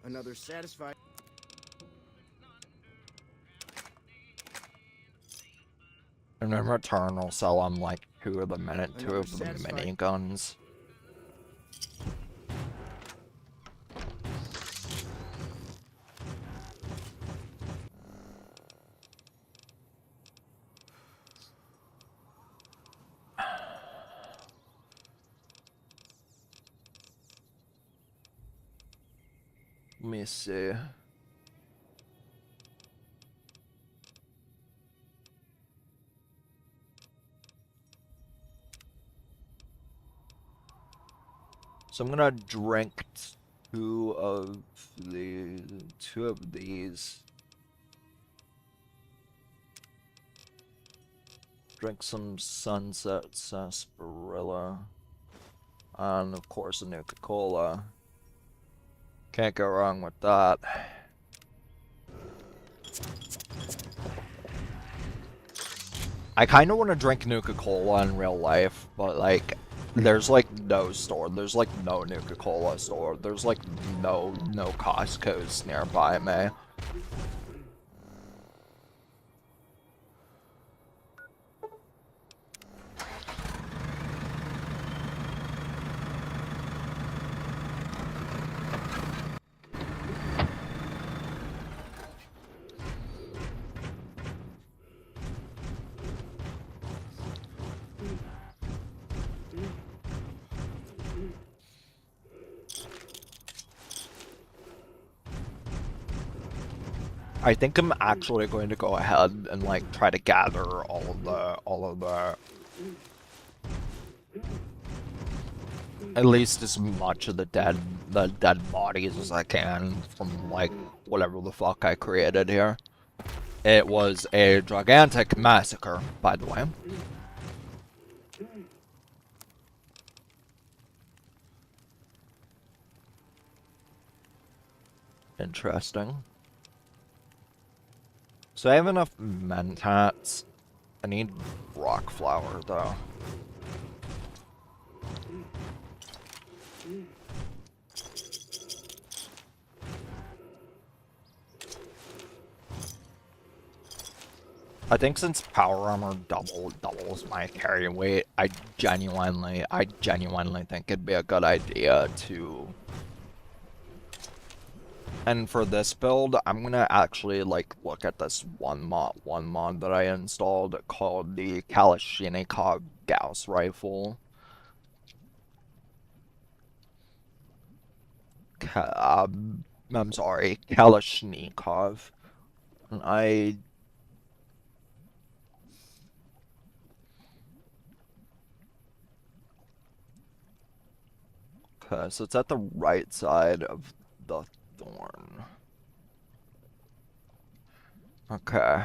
Speaker 9: Another satisfied.
Speaker 1: And in return, I'll sell them like two of the
Speaker 9: Another satisfied.
Speaker 1: miniguns. Let me see. So I'm gonna drink two of these. Drink some Sunset Sarsaparilla. And of course a Nuka-Cola. Can't go wrong with that. I kind of want to drink Nuka-Cola in real life, but like, there's like no store. There's like no Nuka-Cola store. There's like no Costco's nearby me. I think I'm actually going to go ahead and like try to gather all of the at least as much of the dead bodies as I can from like whatever the fuck I created here. It was a gigantic massacre, by the way. Interesting. So I have enough mentats. I need rock flour though. I think since power armor doubles my carry weight, I genuinely think it'd be a good idea to. And for this build, I'm gonna actually like look at this one mod that I installed called the Kalashnikov Gauss rifle. I'm sorry, Kalashnikov. And okay, so it's at the right side of the thorn. Okay.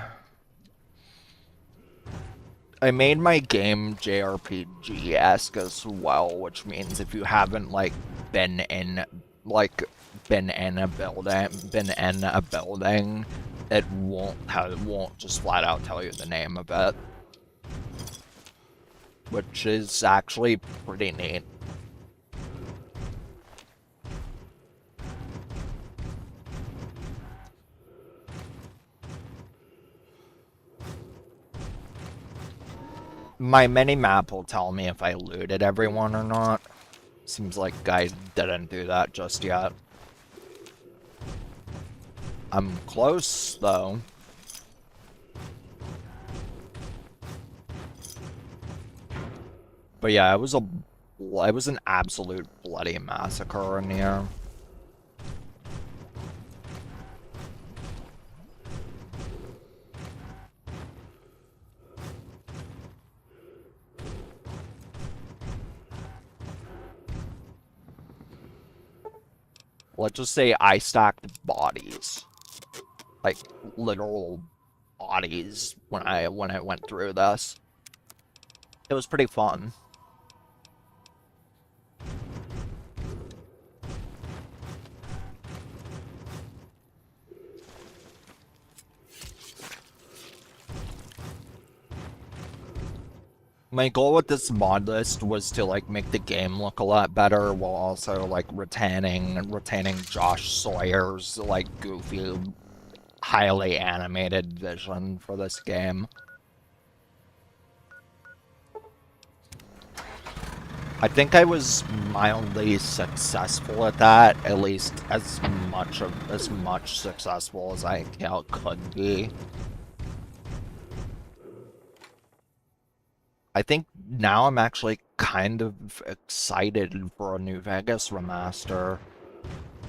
Speaker 1: I made my game JRPG-esque as well, which means if you haven't like been in a building, it won't just flat out tell you the name of it, which is actually pretty neat. My mini-map will tell me if I looted everyone or not. Seems like I didn't do that just yet. I'm close, though. But yeah, it was an absolute bloody massacre in here. Let's just say I stacked bodies. Like, literal bodies when I went through this. It was pretty fun. My goal with this mod list was to like make the game look a lot better while also like retaining Josh Sawyer's like goofy, highly animated vision for this game. I think I was mildly successful at that, at least as much successful as I could be. I think now I'm actually kind of excited for a New Vegas remaster,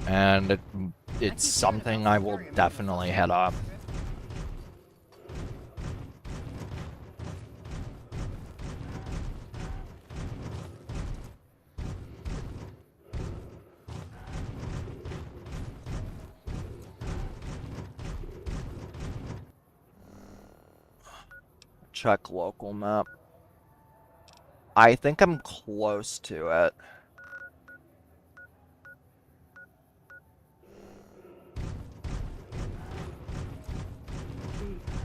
Speaker 1: and it's something I will definitely hit up. Check local map. I think I'm close to it.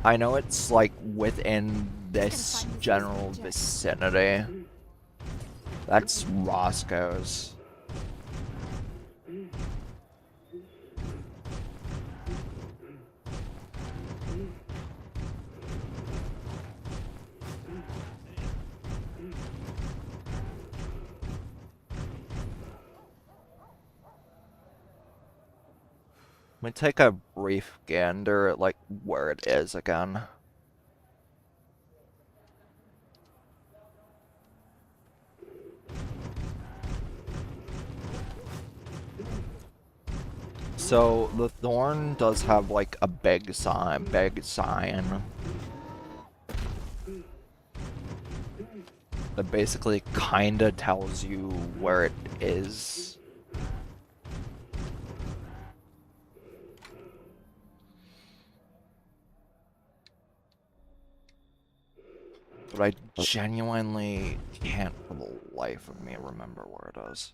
Speaker 1: I know it's like within this general vicinity. That's Roscoe's. Let me take a brief gander at like where it is again. So the Thorn does have like a big sign that basically kinda tells you where it is. But I genuinely can't for the life of me remember where it is.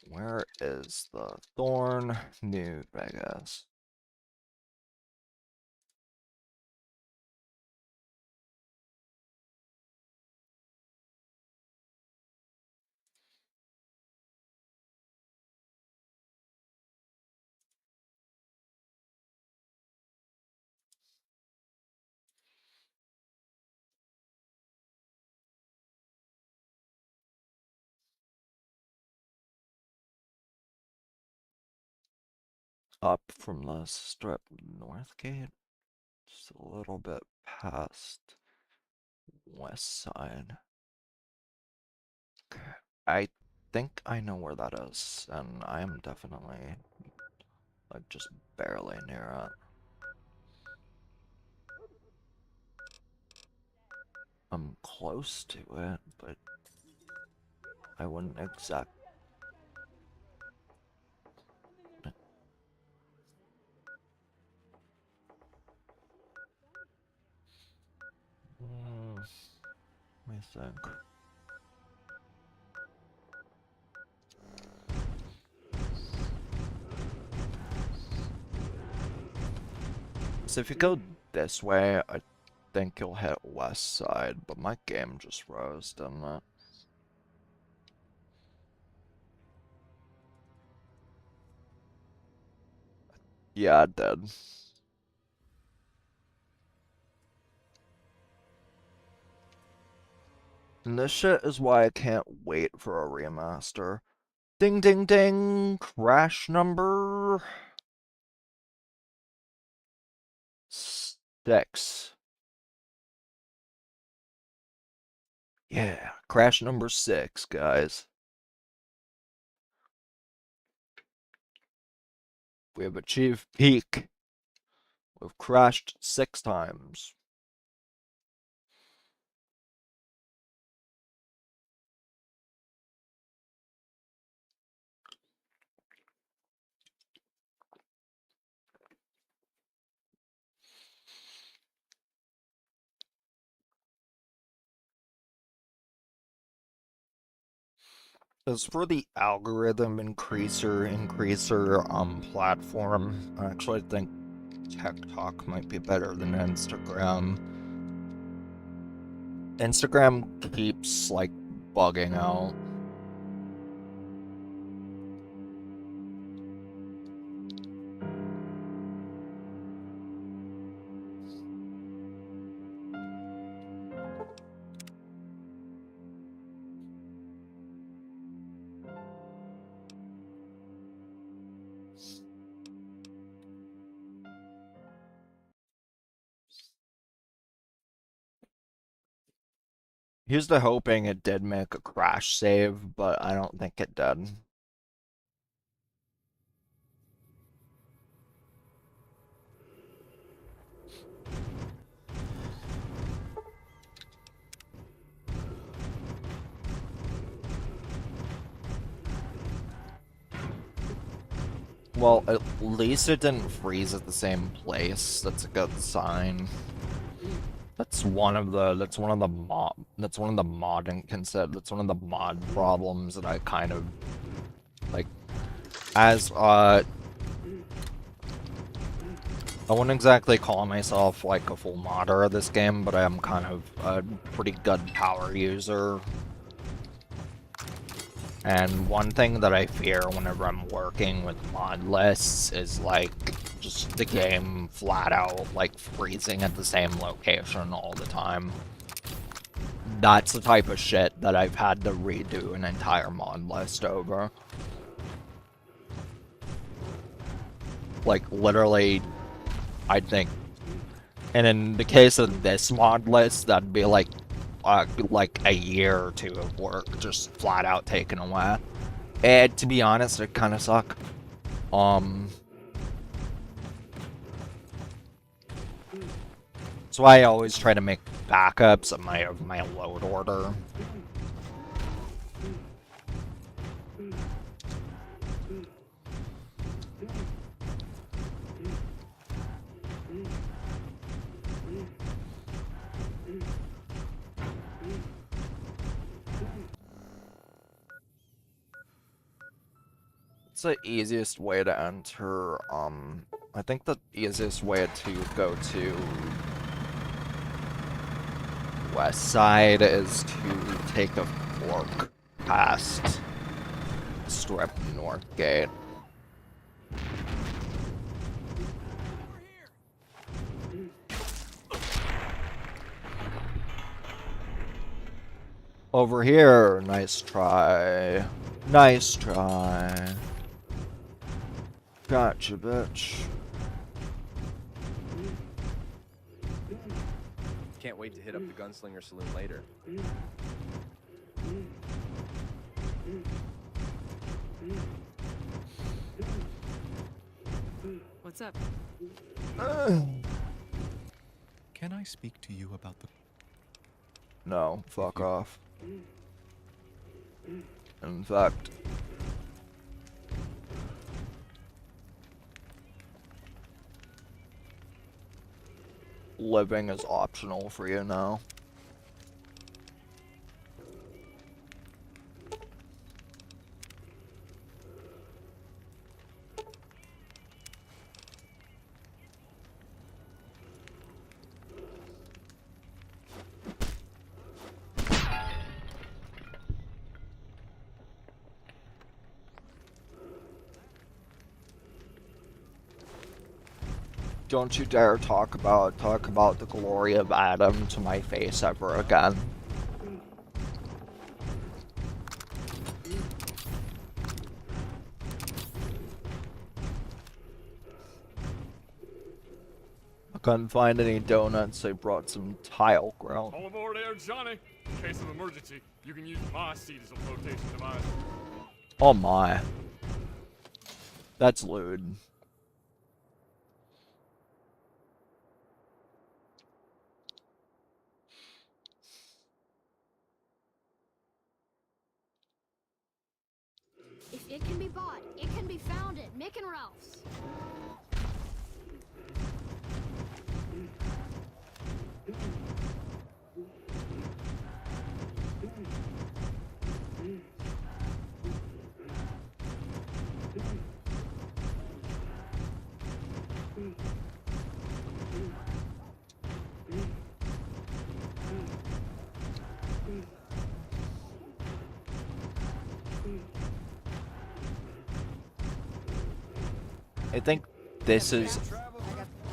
Speaker 1: Where is the Thorn? New Vegas. Up from the strip north gate, just a little bit past west side. Okay. I think I know where that is, and I am definitely like just barely near it. I'm close to it, but I wouldn't exact. think. So if you go this way, I think you'll hit west side, but my game just froze, didn't it? Yeah, it did. And this shit is why I can't wait for a remaster. Ding ding ding! Crash number 6. Yeah, crash number 6, guys. We have achieved peak. We've crashed 6 times. As for the algorithm increaser platform, I actually think TikTok might be better than Instagram. Instagram keeps like bugging out. Here's to hoping it did make a crash save, but I don't think it did. Well, at least it didn't freeze at the same place. That's a good sign. That's one of the mod problems that I kind of like as I wouldn't exactly call myself like a full modder of this game, but I am kind of a pretty good power user. And one thing that I fear whenever I'm working with mod lists is like just the game flat out like freezing at the same location all the time. That's the type of shit that I've had to redo an entire mod list over. Like literally, I think, and in the case of this mod list, that'd be like a year or 2 of work just flat out taken away. And to be honest, it kind of suck. That's why I always try to make backups of my load order. It's the easiest way to enter, I think the easiest way to go to west side is to take a fork past Strip North Gate. Over here, nice try. Nice try. Gotcha, bitch.
Speaker 10: Can't wait to hit up the Gunslinger Saloon later.
Speaker 11: What's up?
Speaker 12: Can I speak to you about the...
Speaker 1: No, fuck off. In fact... living is optional for you now. Don't you dare talk about the glory of Adam to my face ever again. I couldn't find any donuts, so I brought some tile ground.
Speaker 11: All aboard there, Johnny. In case of emergency, you can use my seat as a flotation device.
Speaker 1: Oh my. That's lewd.
Speaker 3: If it can be bought, it can be found at Mick and Ralph's.
Speaker 1: I think this is,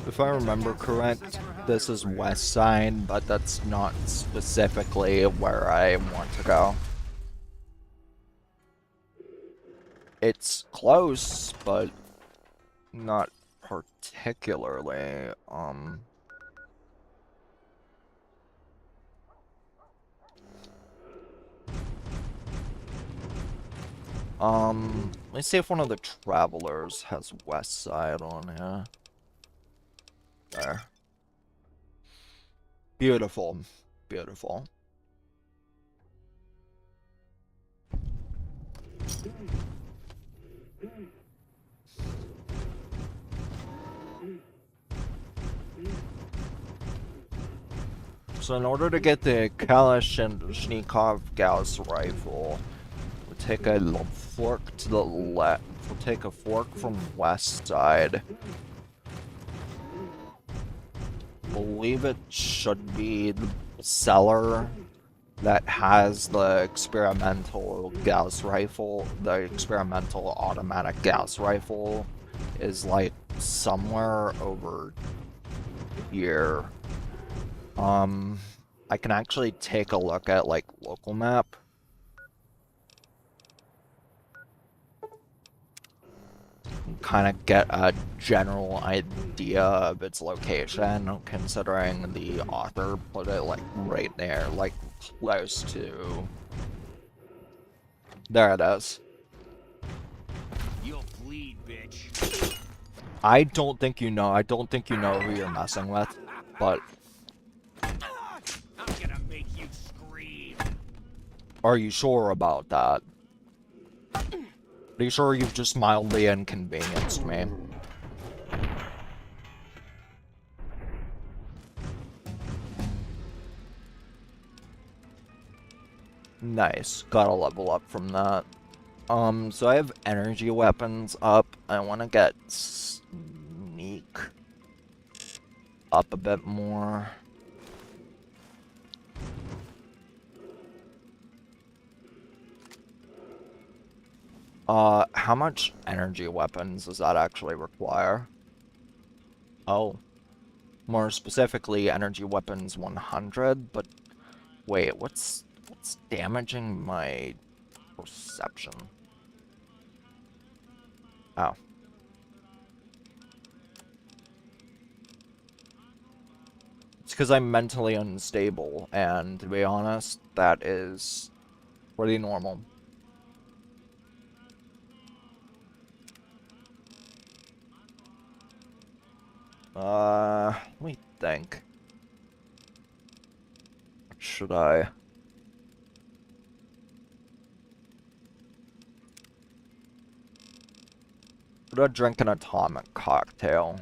Speaker 1: if I remember correct, this is West Side, but that's not specifically where I want to go. It's close, but not particularly, let's see if one of the travelers has West Side on here. There. Beautiful. Beautiful. So in order to get the Kalashnikov Gauss rifle, we'll take a fork to the left. We'll take a fork from West Side. Believe it should be the seller that has the experimental Gauss rifle. The experimental automatic Gauss rifle is like somewhere over here. I can actually take a look at like local map. Kind of get a general idea of its location, considering the author put it like right there, like close to. There it is.
Speaker 7: You'll bleed, bitch.
Speaker 1: I don't think you know who you're messing with, but
Speaker 7: I'm gonna make you scream.
Speaker 1: are you sure about that? Are you sure you've just mildly inconvenienced me? Nice. Got a level up from that. So I have energy weapons up. I want to get sneak up a bit more. How much energy weapons does that actually require? Oh. More specifically, energy weapons 100, but wait, what's damaging my perception? Oh. It's because I'm mentally unstable, and to be honest, that is pretty normal. Let me think. What should I? Should I drink an atomic cocktail?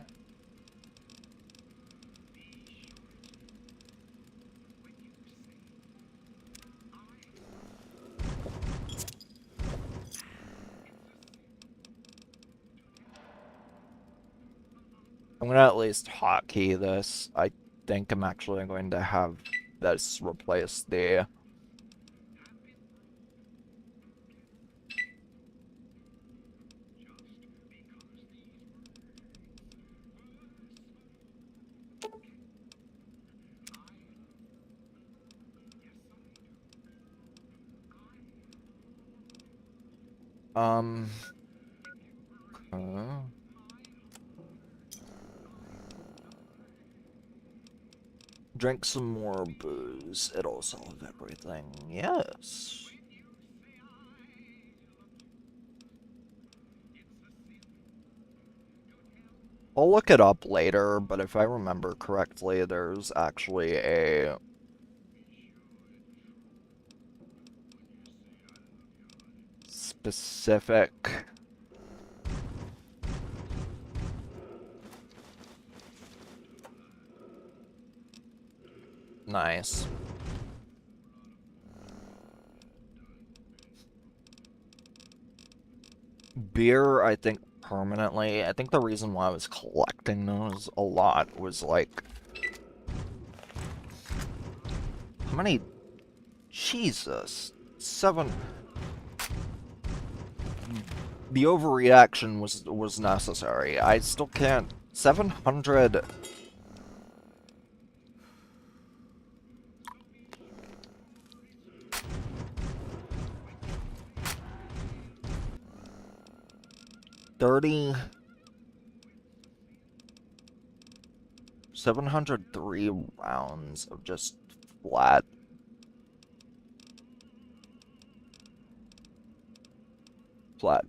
Speaker 1: I'm gonna at least hotkey this. I think I'm actually going to have this replace the... Okay. Drink some more booze. It'll solve everything. Yes. I'll look it up later, but if I remember correctly, there's actually a specific nice. Beer, I think, permanently. I think the reason why I was collecting those a lot was like... How many... Jesus. 7... The overreaction was necessary. I still can't... 700... $703 rounds of just flat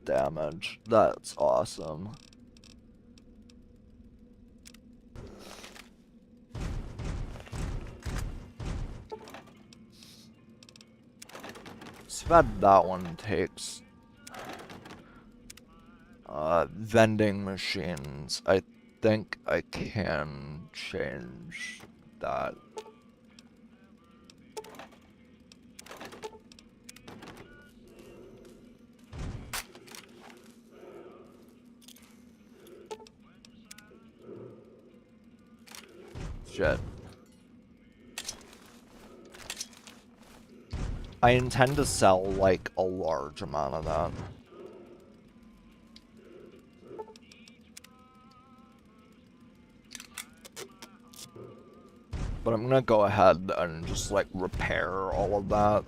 Speaker 1: damage. That's awesome. So that one takes vending machines. I think I can change that. Shit. I intend to sell, like, a large amount of that. But I'm gonna go ahead and just, like, repair all of that.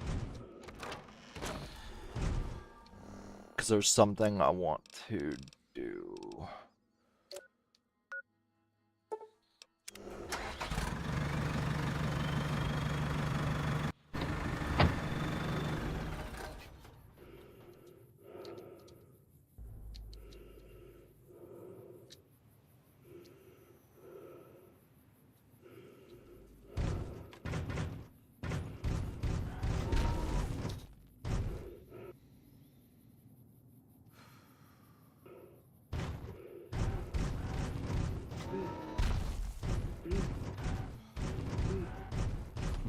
Speaker 1: Because there's something I want to do.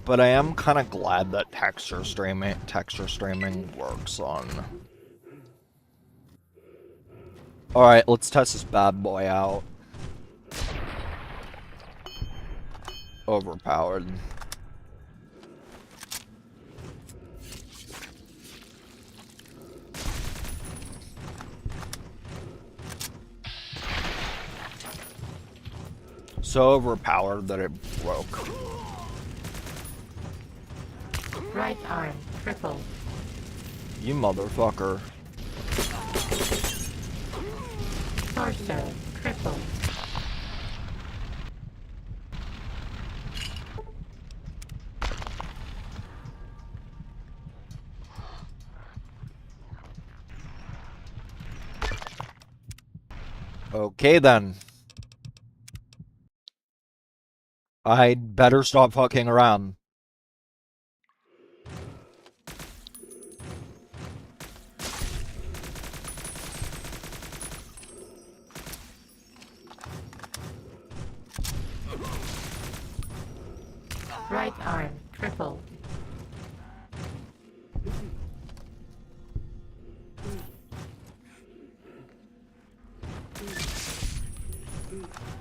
Speaker 1: But I am kind of glad that texture streaming works on. All right, let's test this bad boy out. Overpowered. So overpowered that it broke.
Speaker 5: Right arm crippled.
Speaker 1: You motherfucker.
Speaker 5: Torso crippled.
Speaker 1: Okay then. I'd better stop fucking around.
Speaker 5: Right arm crippled.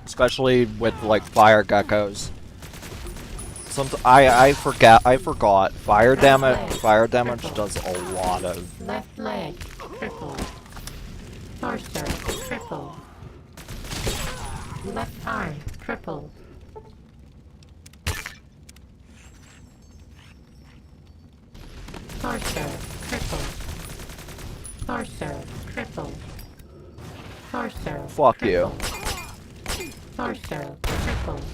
Speaker 1: Especially with like fire geckos. I forgot. Fire damage does a lot of
Speaker 5: Left leg crippled. Torso crippled. Left arm crippled. Torso crippled. Torso Torso.
Speaker 1: Fuck you.
Speaker 5: Crippled. Torso. Crippled.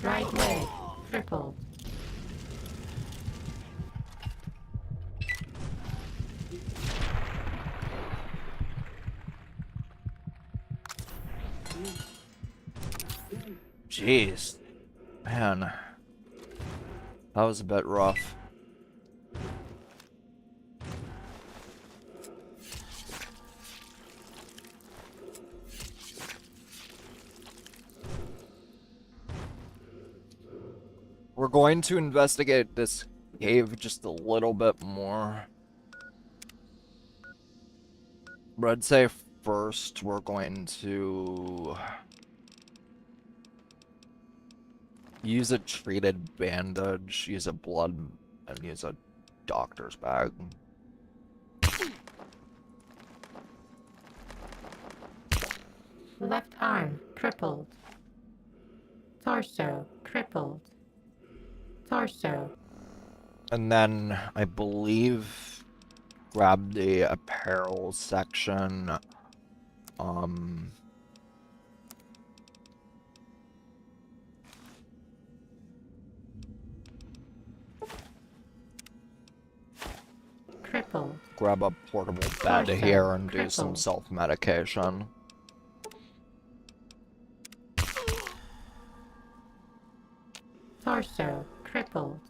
Speaker 5: Right leg. Crippled.
Speaker 1: Jeez. Man. That was a bit rough. We're going to investigate this cave just a little bit more. But I'd say first we're going to use a treated bandage, use a blood, and use a doctor's bag.
Speaker 5: Left arm. Crippled. Torso. Crippled. Torso.
Speaker 1: And then I believe grab the apparel section.
Speaker 5: Crippled.
Speaker 1: Grab a portable bed
Speaker 5: Torso.
Speaker 1: here and do some
Speaker 5: Crippled.
Speaker 1: self-medication.
Speaker 5: Torso. Crippled.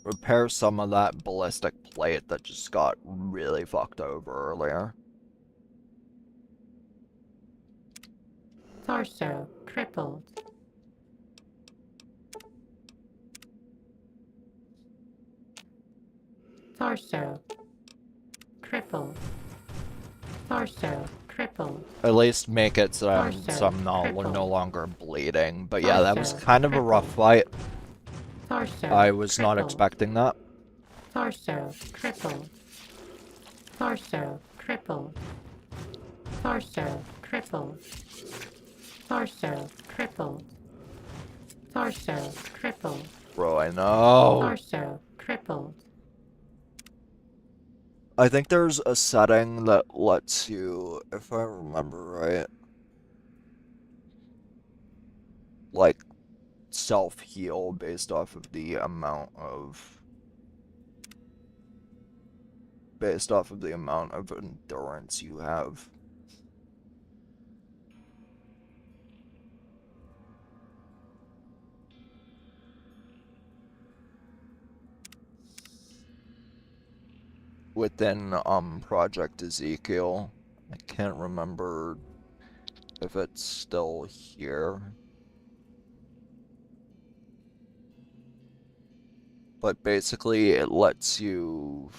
Speaker 1: Repair some of that ballistic plate that just got really fucked over earlier.
Speaker 5: Torso. Crippled. Torso. Crippled. Torso. Crippled.
Speaker 1: At least make it so I'm
Speaker 5: Torso.
Speaker 1: no
Speaker 5: Crippled.
Speaker 1: longer bleeding. But yeah, that was
Speaker 5: Torso.
Speaker 1: kind of a rough fight.
Speaker 5: Torso.
Speaker 1: I was not
Speaker 5: Crippled.
Speaker 1: expecting that.
Speaker 5: Torso. Crippled. Torso. Crippled. Torso. Crippled. Torso. Crippled. Torso. Crippled.
Speaker 1: Bro, I know.
Speaker 5: Torso. Crippled.
Speaker 1: I think there's a setting that lets you, if I remember right, like, self-heal based off of the amount of endurance you have. Within Project Ezekiel. I can't remember if it's still here. But basically it lets you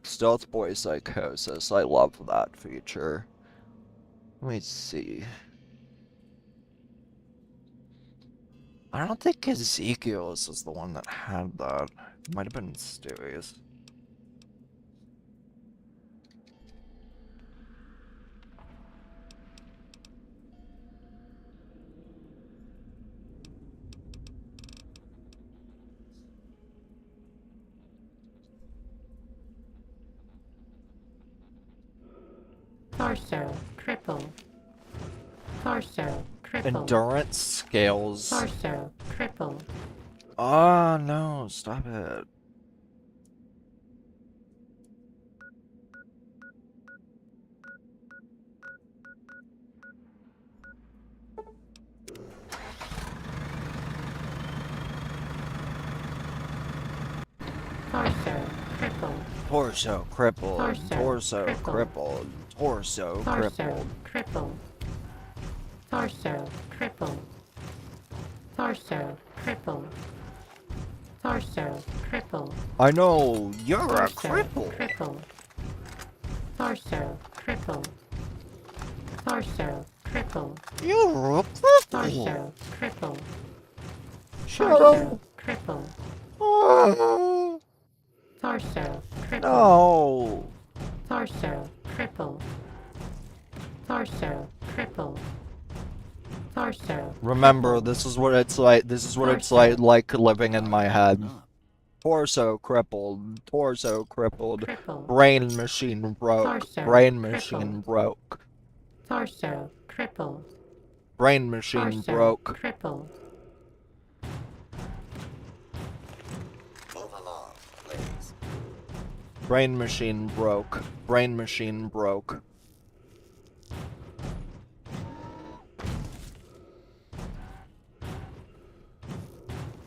Speaker 1: Stealth Boy Psychosis. I love that feature. Let me see. I don't think Ezekiel's is the one that had that. It might have been Stewie's.
Speaker 5: Torso. Crippled. Torso. Crippled.
Speaker 1: Endurance scales.
Speaker 5: Torso. Crippled.
Speaker 1: Oh no, stop it.
Speaker 5: Torso. Crippled.
Speaker 1: Torso crippled.
Speaker 5: Torso
Speaker 1: Torso
Speaker 5: crippled.
Speaker 1: crippled. Torso crippled.
Speaker 5: Crippled. Torso. Crippled. Torso. Crippled. Torso. Crippled.
Speaker 1: I know, you're a
Speaker 5: Torso.
Speaker 1: cripple.
Speaker 5: Crippled. Torso. Crippled. Torso. Crippled.
Speaker 1: You're a cripple.
Speaker 5: Torso. Crippled.
Speaker 1: Shut
Speaker 5: Torso.
Speaker 1: up.
Speaker 5: Crippled.
Speaker 1: Oh,
Speaker 5: Torso. Crippled.
Speaker 1: no.
Speaker 5: Torso. Crippled. Torso. Crippled. Torso.
Speaker 1: Remember, this is what it's like. This is what it's like living in my head. Torso crippled. Torso crippled.
Speaker 5: Crippled.
Speaker 1: Brain machine broke.
Speaker 5: Torso
Speaker 1: Brain machine
Speaker 5: crippled.
Speaker 1: broke.
Speaker 5: Torso crippled.
Speaker 1: Brain machine
Speaker 5: Torso
Speaker 1: broke.
Speaker 5: crippled.
Speaker 8: Move along, please.
Speaker 1: Brain machine broke. Brain machine broke.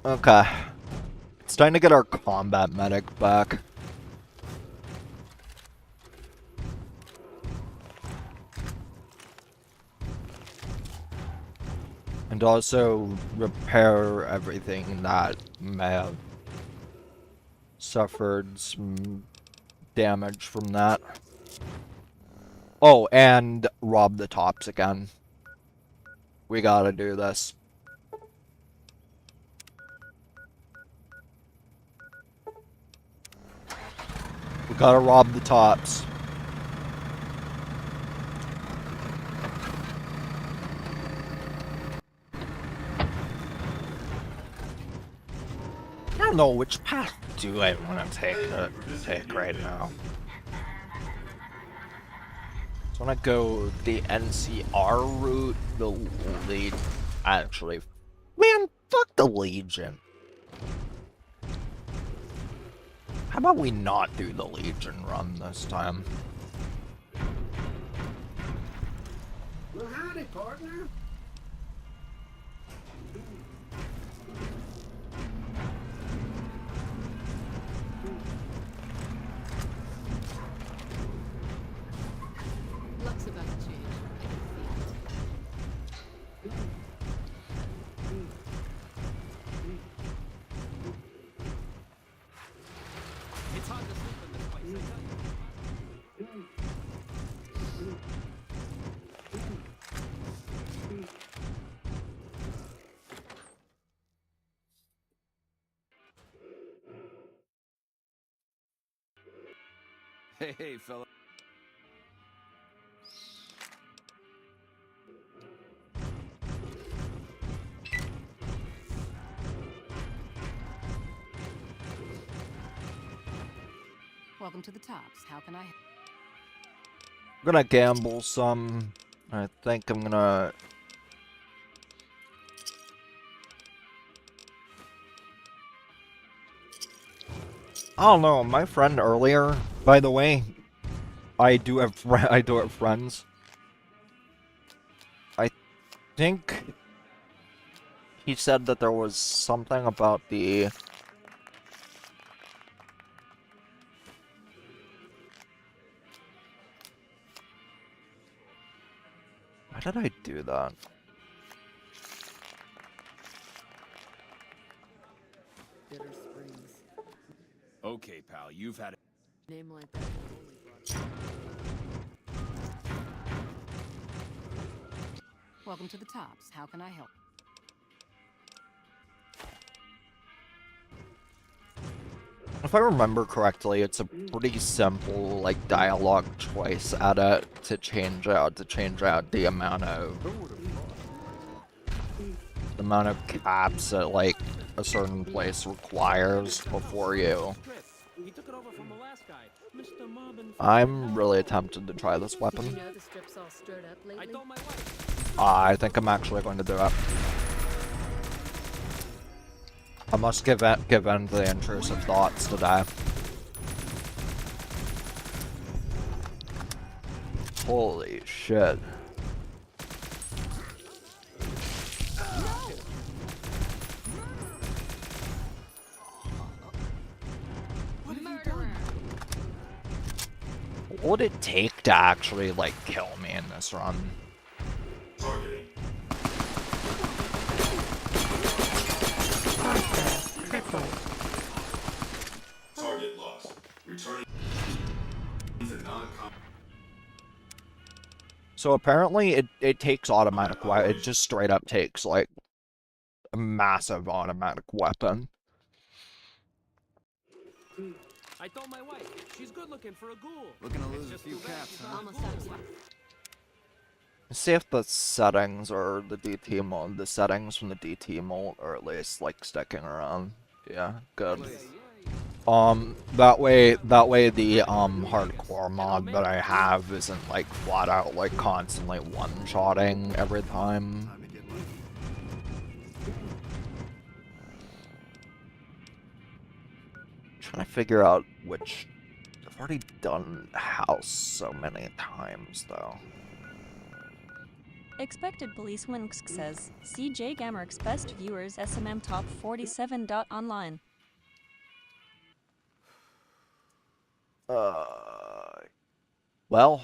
Speaker 1: Okay. It's time to get our combat medic back. And also repair everything that may have suffered some damage from that. Oh, and rob the tops again. We gotta do this. We gotta rob the tops. I don't know which path do I want to take right now. So I want to go the NCR route, the lead. Actually, man, fuck the Legion. How about we not do the Legion run this time?
Speaker 9: Well, howdy, partner.
Speaker 3: Luck's about to change. I can feel it.
Speaker 7: It's hard to sleep in this place, I tell you.
Speaker 4: Hey, fella.
Speaker 3: Welcome to the tops. How can I help?
Speaker 1: I'm gonna gamble some. I think I'm gonna... I don't know, my friend earlier, by the way, I do have friends. I think he said that there was something about the... Why did I do that?
Speaker 3: Bitter Springs.
Speaker 4: Okay, pal, you've had it.
Speaker 3: Name like that only brought. Welcome to the tops. How can I help?
Speaker 1: If I remember correctly, it's a pretty simple, like, dialogue choice edit to change out the amount of caps that, like, a certain place requires before you. I'm really tempted to try this weapon.
Speaker 3: You know the strip's all stirred up lately?
Speaker 1: I think I'm actually going to do it. I must give in to the intrusive thoughts today. Holy shit. What would it take to actually, like, kill me in this run?
Speaker 5: Targeting. Crippled.
Speaker 12: Target lost. Returning to non-com.
Speaker 1: So apparently it takes automatic weapon. It just straight up takes, like, a massive automatic weapon.
Speaker 7: I told my wife, she's good looking for a ghoul.
Speaker 4: Looking to lose a few caps, huh?
Speaker 3: Almost out of time.
Speaker 1: See if the settings or the DT mode, the settings from the DT mode are at least like sticking around. Yeah, good. That way the hardcore mod that I have isn't like flat out like constantly one-shotting every time. Trying to figure out which. I've already done house so many times though.
Speaker 2: Expected Police Winsk says, see J Gamer's best viewers SMM top 47. Online.
Speaker 1: Well.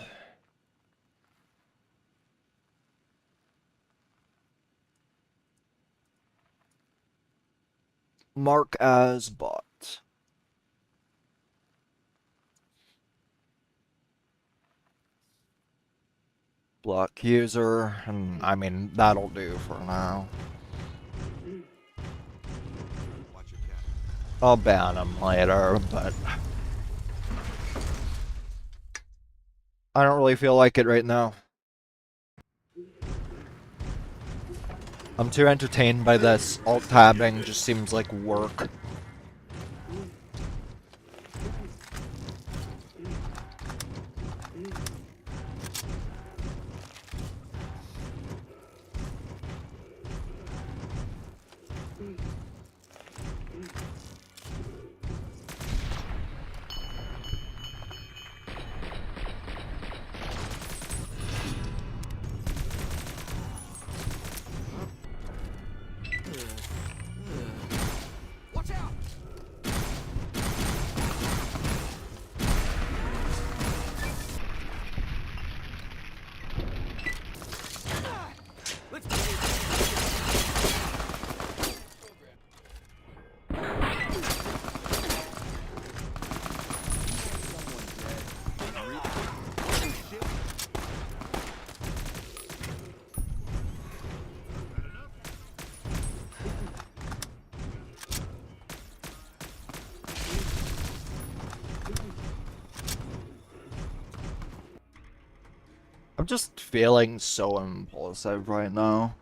Speaker 1: Mark as bot. Block user, and I mean, that'll do for now. I'll ban him later, but I don't really feel like it right now. I'm too entertained by this. Alt-tabbing just seems like work.
Speaker 7: Watch out! Let's go.
Speaker 1: I'm just feeling so impulsive right now.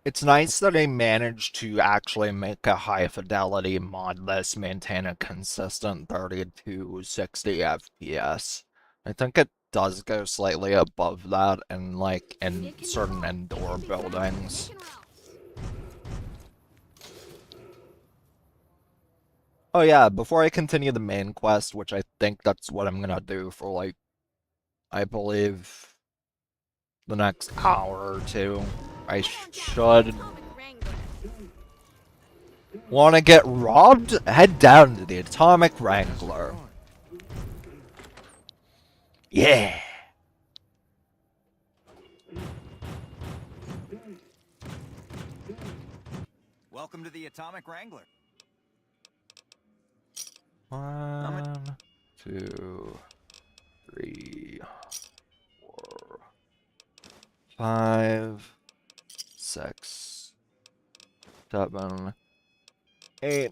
Speaker 1: It's nice that I managed to actually make a high fidelity mod list maintain a consistent 30 to 60 FPS. I think it does go slightly above that in like in certain indoor buildings. Oh yeah, before I continue the main quest, which I think that's what I'm gonna do for like, I believe, the next hour or two, I should... Want to get robbed? Head down to the Atomic Wrangler. Yeah!
Speaker 8: Welcome to the Atomic Wrangler.
Speaker 1: 1, 2, 3, 4, 5, 6, 7, 8,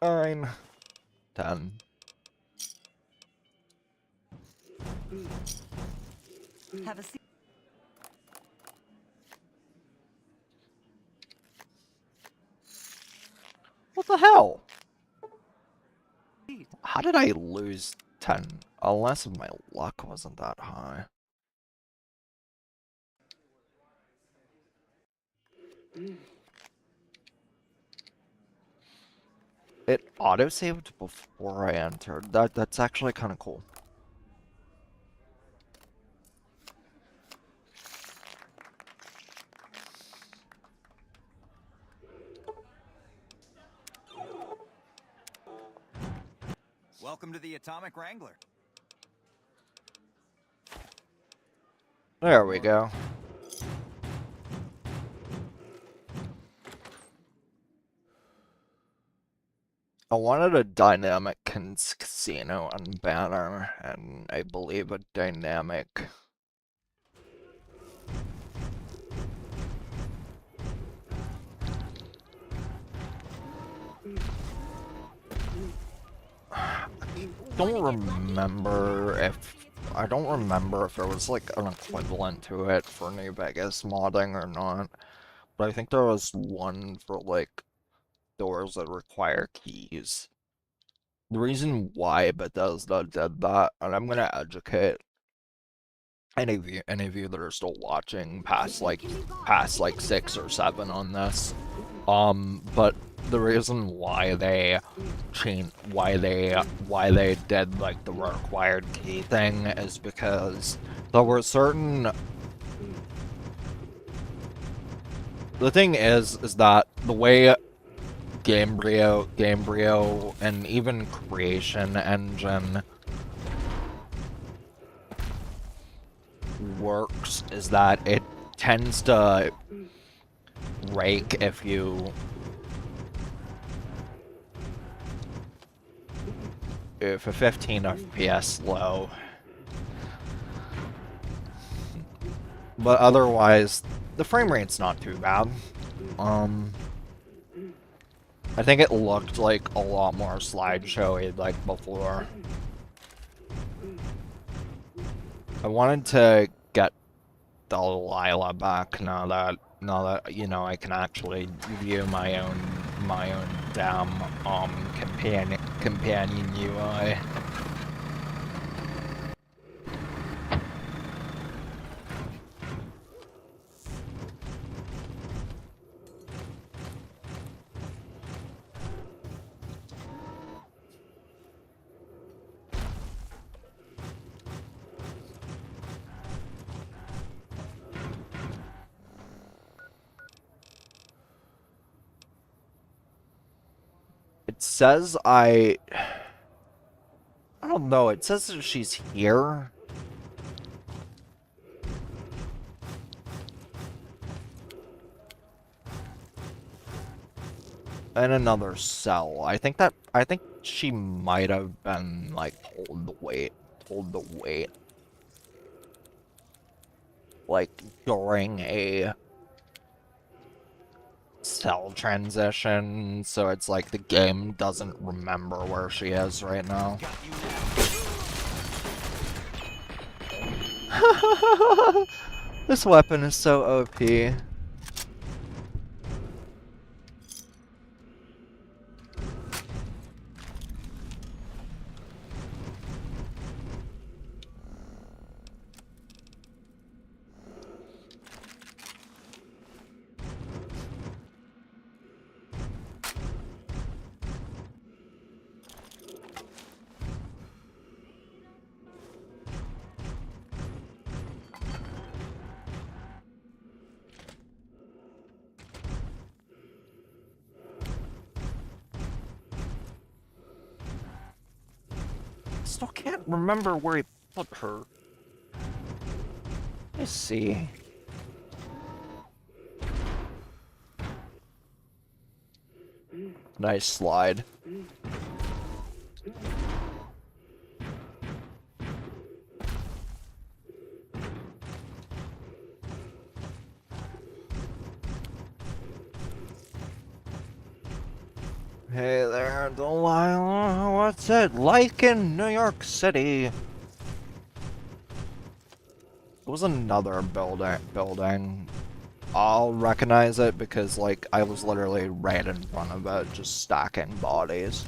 Speaker 1: 9, 10.
Speaker 13: Have a seat.
Speaker 1: What the hell? How did I lose 10? Unless my luck wasn't that high. It auto-saved before I entered. That's actually kind of cool.
Speaker 8: Welcome to the Atomic Wrangler.
Speaker 1: There we go. I wanted a dynamic casino and banner, and I believe a dynamic. I don't remember if there was like an equivalent to it for New Vegas modding or not, but I think there was one for like doors that require keys. The reason why Bethesda did that, and I'm gonna educate any of you that are still watching past like 6 or 7 on this, but the reason why they why they did like the required key thing is because there were certain. The thing is that the way Gamebryo, and even Creation Engine works is that it tends to rake if a 15 FPS low. But otherwise, the frame rate's not too bad. I think it looked like a lot more slideshowy like before. I wanted to get Delilah back now that you know I can actually view my own damn companion UI. It says I don't know, it says that she's here. In another cell. I think she might have been like told to wait. Like during a cell transition, so it's like the game doesn't remember where she is right now. This weapon is so OP. Still can't remember where he put her. Let's see. Nice slide. Hey there, Delilah. What's it like in New York City? It was another building. I'll recognize it because, like, I was literally right in front of it, just stacking bodies.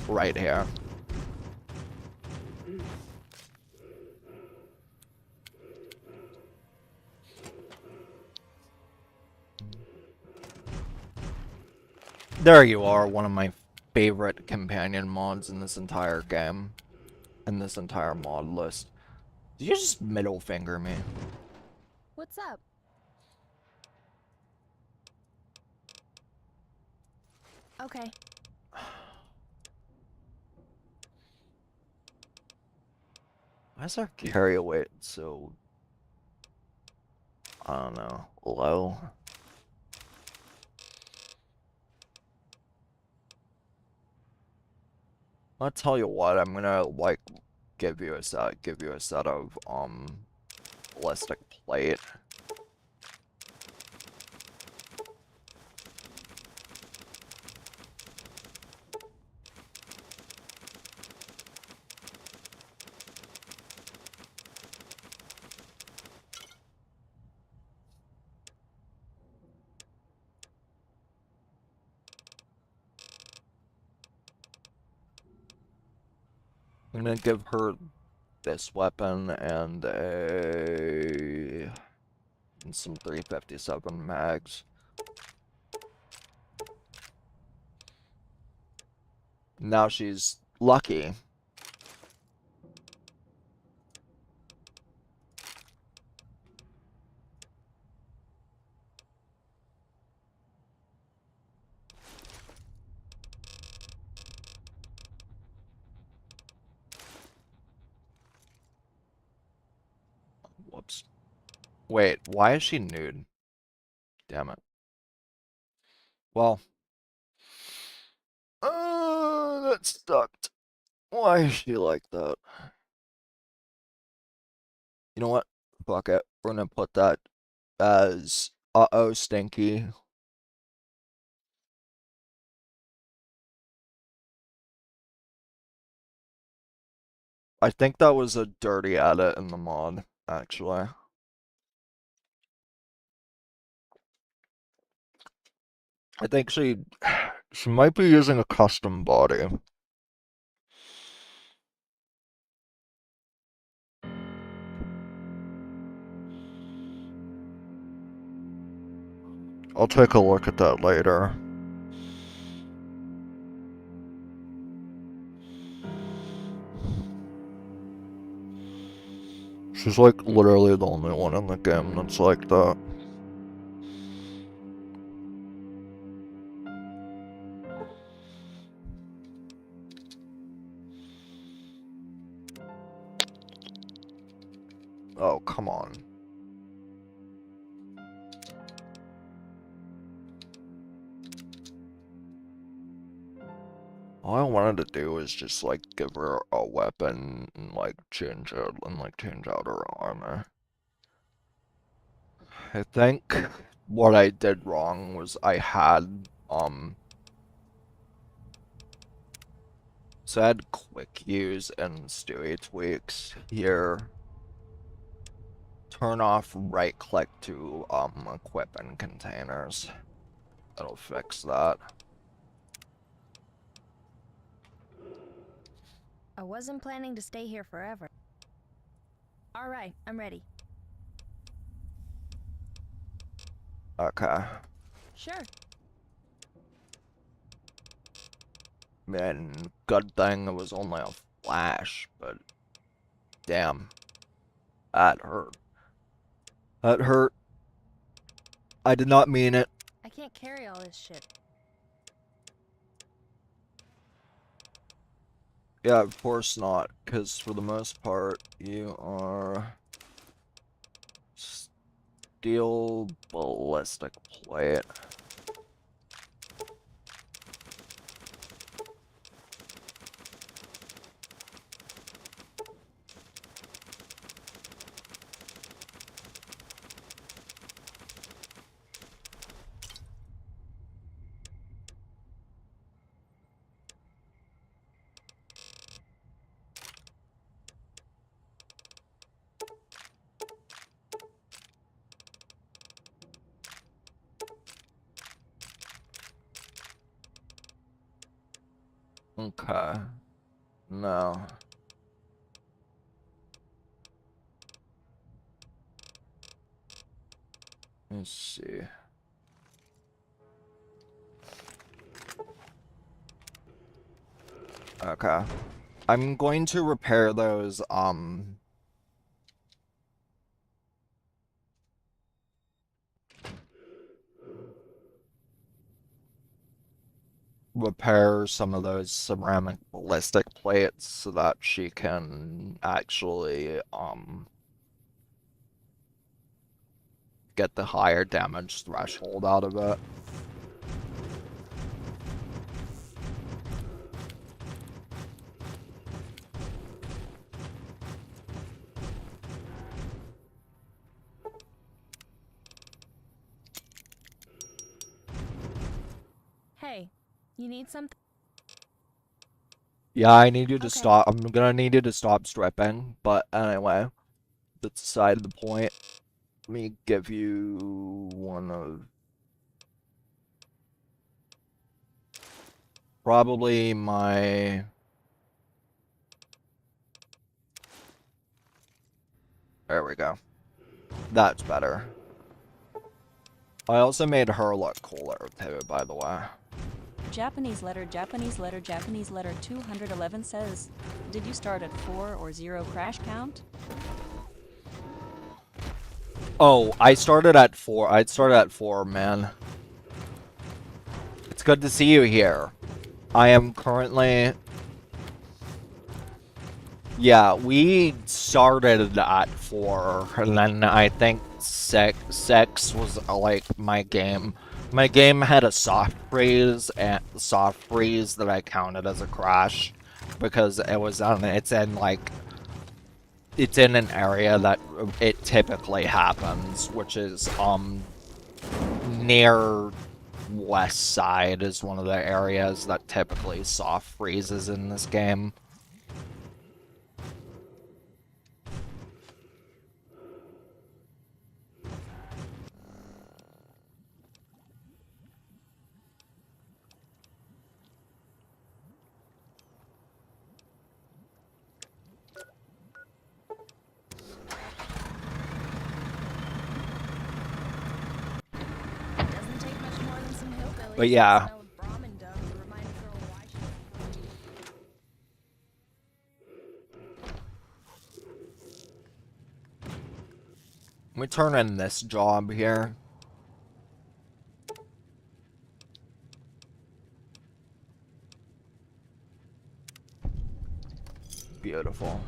Speaker 1: Right here. There you are, one of my favorite companion mods in this entire game. In this entire mod list. Did you just middle finger me?
Speaker 3: What's up? Okay.
Speaker 1: Why is our carry weight so, I don't know, low? I'll tell you what, I'm gonna like give you a set of ballistic plate. I'm gonna give her this weapon and some 357 mags. Now she's lucky. Whoops. Wait, why is she nude? Damn it. Well. That sucked. Why is she like that? You know what? Fuck it. We're gonna put that as uh-oh stinky. I think that was a dirty edit in the mod, actually. I think she might be using a custom body. I'll take a look at that later. She's like literally the only one in the game that's like that. Oh, come on. All I wanted to do was just like give her a weapon and like change out her armor. I think what I did wrong was I had so I had quick use and Stewie tweaks here. Turn off right click to equip in containers. That'll fix that.
Speaker 3: I wasn't planning to stay here forever. All right, I'm ready.
Speaker 1: Okay.
Speaker 3: Sure.
Speaker 1: Man, good thing it was only a flash, but damn. That hurt. That hurt. I did not mean it.
Speaker 3: I can't carry all this shit.
Speaker 1: Yeah, of course not, because for the most part, you are steel ballistic plate. Okay. No. Let's see. Okay. I'm going to repair those, repair some of those ceramic ballistic plates so that she can actually, get the higher damage threshold out of it.
Speaker 3: You need something?
Speaker 1: Yeah, I need you to
Speaker 3: Okay.
Speaker 1: stop. I'm gonna need you to stop stripping. But anyway, that's aside the point. Let me give you one of probably my. There we go. That's better. I also made her look cooler too, by the way.
Speaker 2: Japanese letter 211 says, did you start at 4 or 0 crash count?
Speaker 1: Oh, I started at 4. I'd started at 4, man. It's good to see you here. I am currently... Yeah, we started at 4, and then I think 6 was like my game. My game had a soft freeze that I counted as a crash because it was on. It's in an area that it typically happens, which is near west side is one of the areas that typically soft freezes in this game.
Speaker 3: Doesn't take much more than some hillbillies.
Speaker 1: But yeah.
Speaker 3: And the smell of Brahmin dung to remind a girl why she
Speaker 1: Let me turn in this job here. Beautiful.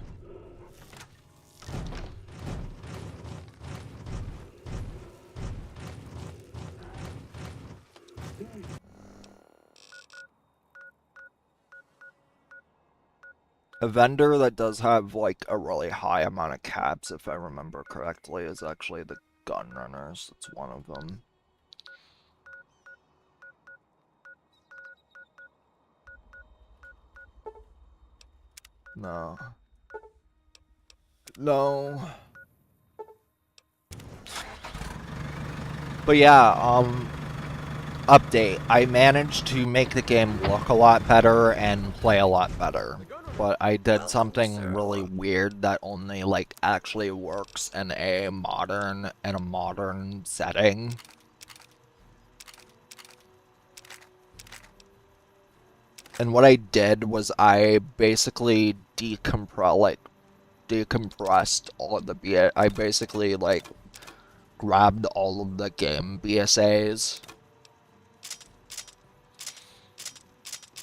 Speaker 1: A vendor that does have like a really high amount of caps, if I remember correctly, is actually the gun runners. That's one of them. No. No. But yeah, update. I managed to make the game look a lot better and play a lot better. But I did something really weird that only like actually works in a modern setting. And what I did was I basically decompressed all of the I basically like grabbed all of the game BSAs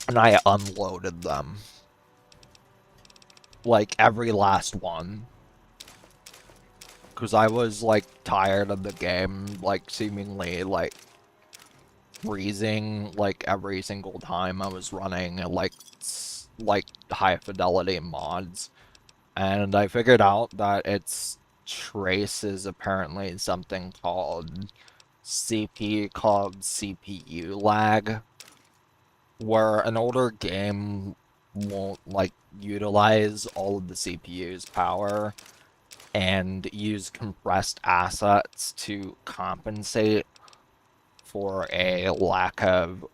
Speaker 1: and I unloaded them. Like every last one. Because I was like tired of the game like seemingly like freezing like every single time I was running like high fidelity mods. And I figured out that its trace is apparently something called CPU lag, where an older game won't like utilize all of the CPU's power and use compressed assets to compensate for the lack of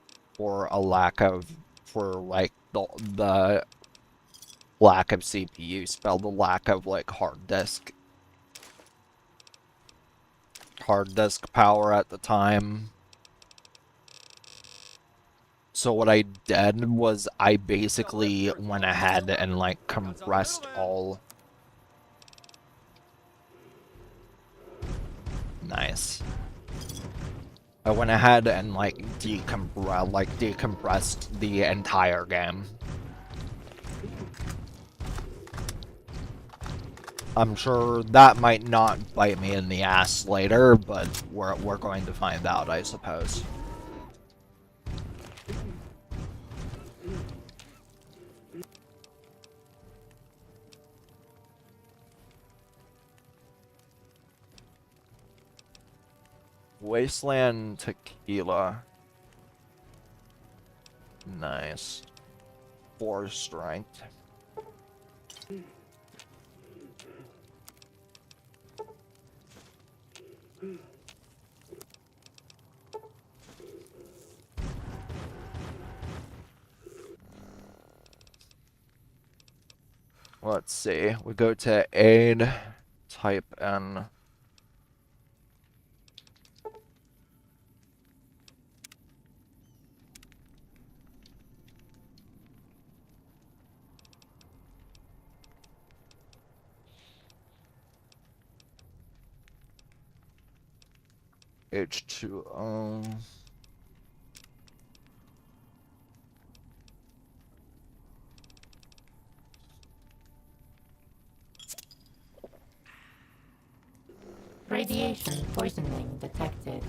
Speaker 1: CPU, spell the lack of like hard disk power at the time. So what I did was I basically went ahead and like compressed all. Nice. I went ahead and like decompressed the entire game. I'm sure that might not bite me in the ass later, but we're going to find out, I suppose. Wasteland Tequila. Nice. 4 strength. Let's see. We go to aid, type in. H2O.
Speaker 5: Radiation poisoning detected.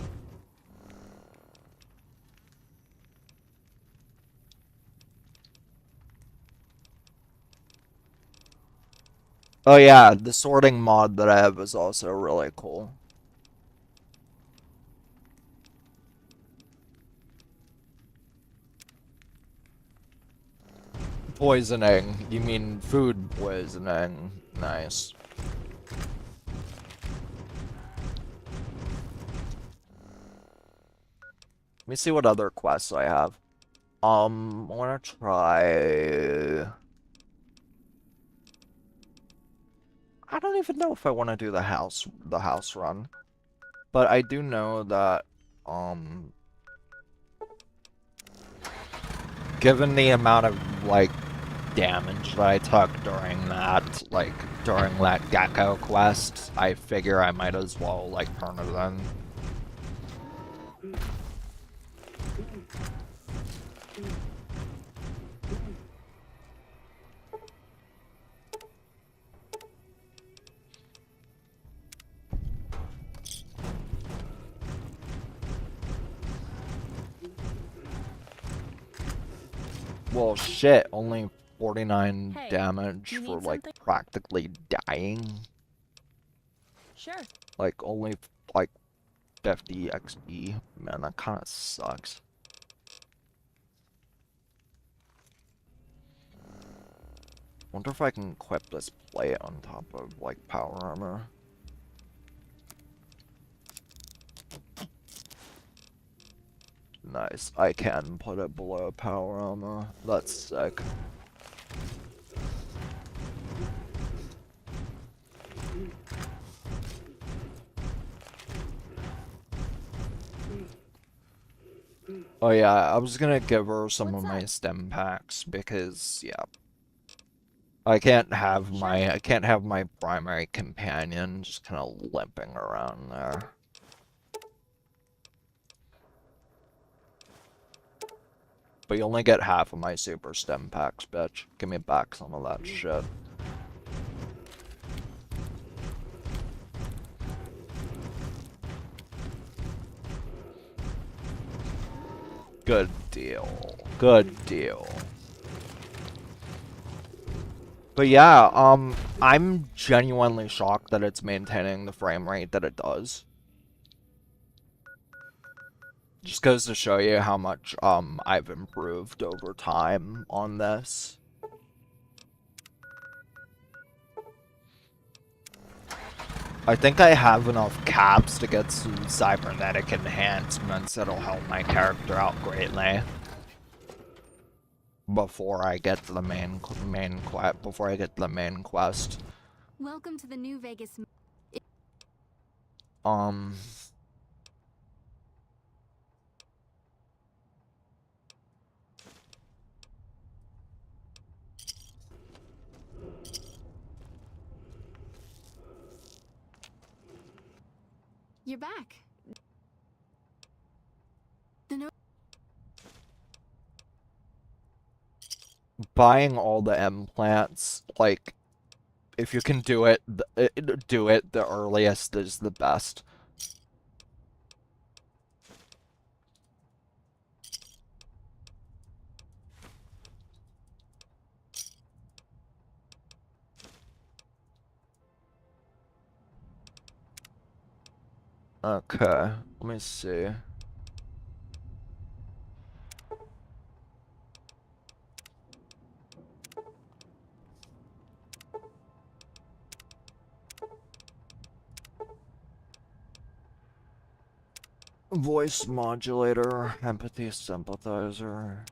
Speaker 1: Oh yeah, the sorting mod that I have is also really cool. Poisoning. You mean food poisoning. Nice. Let me see what other quests I have. I wanna try... I don't even know if I want to do the house run. But I do know that, given the amount of, like, damage that I took during that Gecko quest, I figure I might as well, like, turn it in. Well, shit, only 49
Speaker 3: Hey,
Speaker 1: damage
Speaker 3: you
Speaker 1: for,
Speaker 3: need
Speaker 1: like,
Speaker 3: something?
Speaker 1: practically dying.
Speaker 3: Sure.
Speaker 1: Like, only, like, 50 XP. Man, that kinda sucks. Wonder if I can equip this plate on top of, like, power armor. Nice. I can put it below power armor. That's sick. Oh yeah, I was gonna give her some of my stem packs because yeah. I can't have my primary companion just kind of limping around there. But you only get half of my super stem packs, bitch. Give me back some of that shit. Good deal. Good deal. But yeah, I'm genuinely shocked that it's maintaining the frame rate that it does. Just goes to show you how much, I've improved over time on this. I think I have enough caps to get some cybernetic enhancements that'll help my character out greatly. Before I get to the main quest.
Speaker 3: Welcome to the New Vegas. You're back.
Speaker 1: Buying all the implants, like, if you can do it, do it the earliest is the best. Okay, let me see. Voice modulator, empathy sympathizer.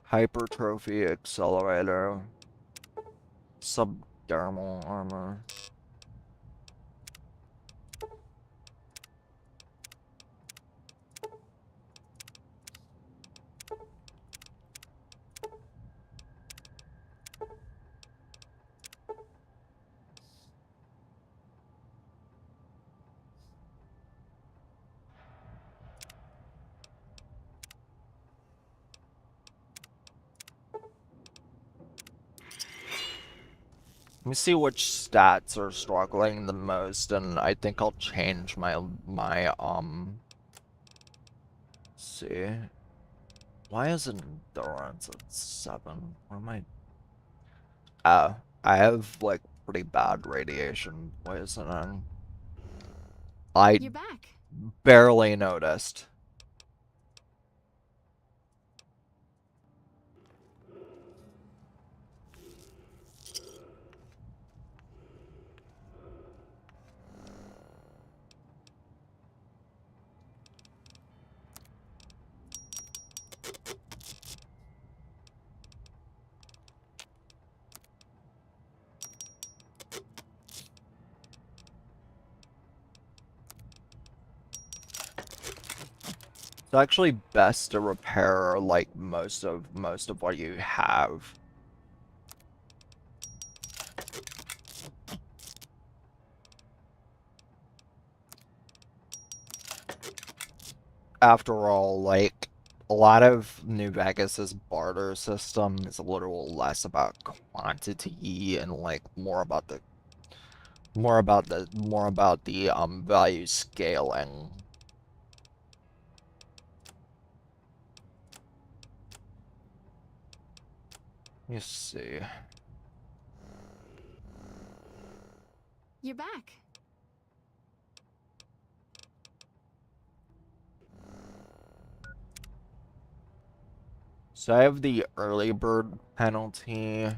Speaker 1: Hypertrophy accelerator. Subdermal armor. Let me see which stats are struggling the most, and I think I'll change my see. Why is endurance at 7? What am I? I have like pretty bad radiation poisoning.
Speaker 3: You're back.
Speaker 1: Barely noticed. It's actually best to repair like most of what you have. After all, like a lot of New Vegas's barter system is a little less about quantity and like more about the value scaling. Let me see.
Speaker 3: You're back.
Speaker 1: So I have the early bird penalty.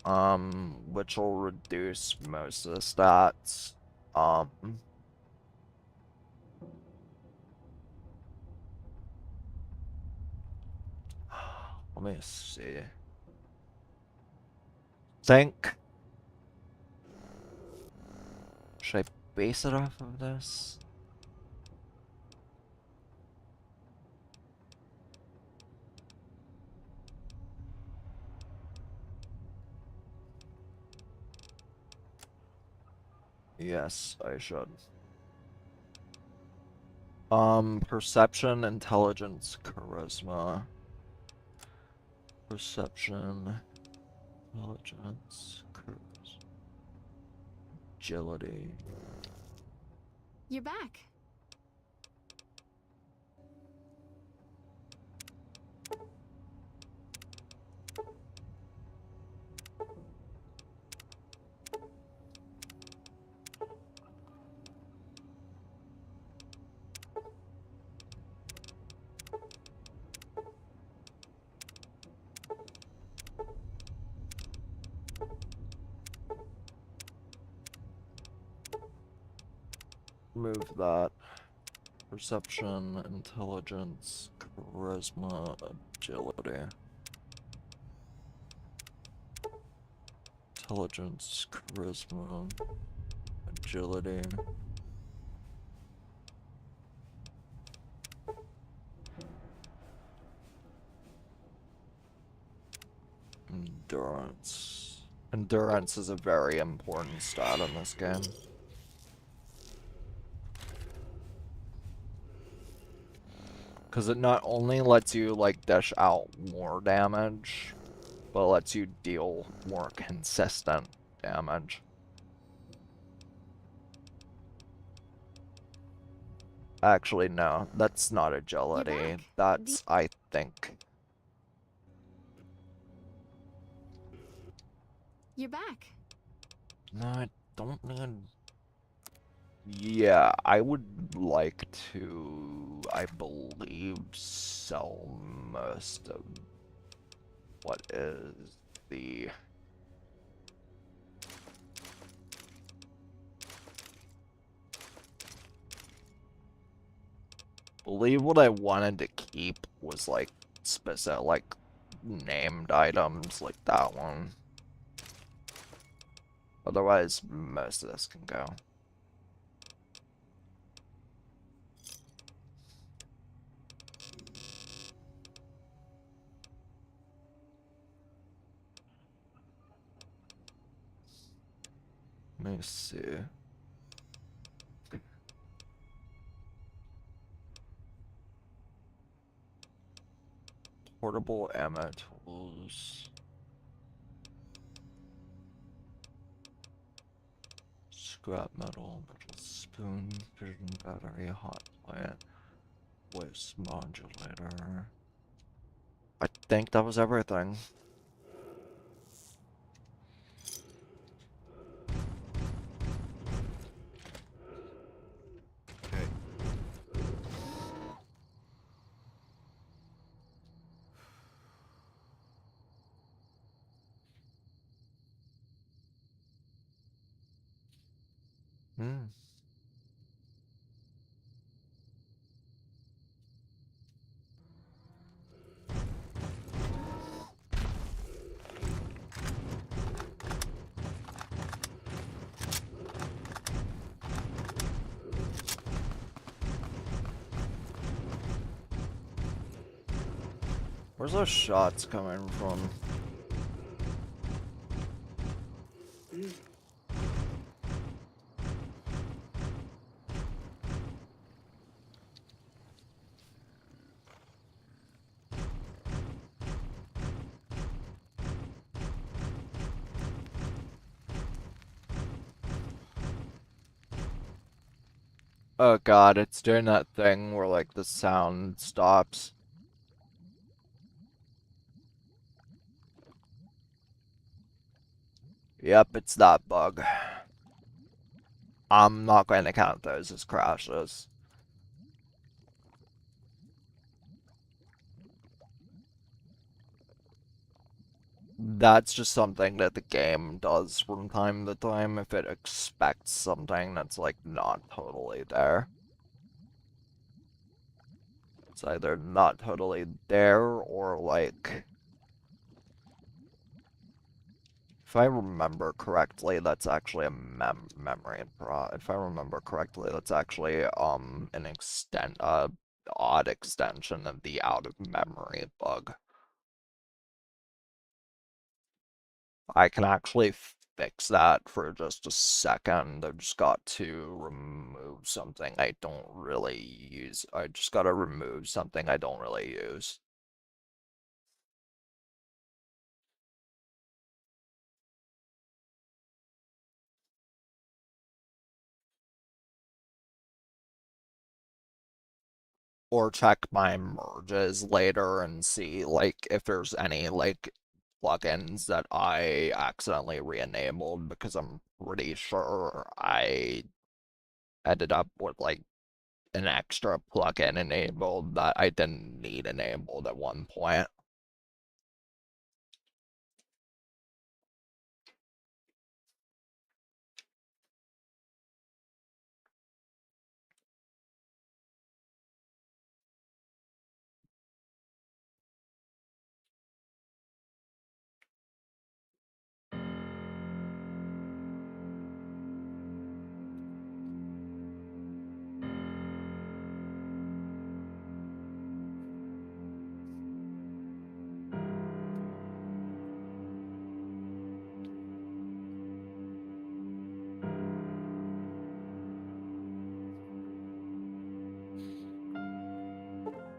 Speaker 1: Which will reduce most of the stats. Let me see. Think. Should I base it off of this? Yes, I should. Perception, intelligence, charisma. Perception, intelligence, charisma, agility.
Speaker 3: You're back.
Speaker 1: Move that. Perception, intelligence, charisma, agility. Intelligence, charisma, agility. Endurance. Endurance is a very important stat in this game. Because it not only lets you, like, dish out more damage, but lets you deal more consistent damage. Actually, no, that's not agility. That's, I think.
Speaker 3: You're back.
Speaker 1: No, I don't need... Yeah, I would like to, I believe, sell most of what is the... believe what I wanted to keep was like specific, like named items like that one. Otherwise, most of this can go. Let me see. Portable ammo tools. Scrap metal, metal spoon, fission battery, hot plant, voice modulator. I think that was everything. Hmm. Where's those shots coming from? Oh god, it's doing that thing where like the sound stops. Yep, it's that bug. I'm not going to count those as crashes. That's just something that the game does from time to time if it expects something that's like not totally there. It's either not totally there or like... If I remember correctly, that's actually a memory pro. If I remember correctly, that's actually an odd extension of the out of memory bug. I can actually fix that for just a second. I've just got to remove something I don't really use. I just gotta remove something I don't really use. Or check my merges later and see like if there's any like plugins that I accidentally re-enabled, because I'm pretty sure I ended up with like an extra plugin enabled that I didn't need enabled at one point.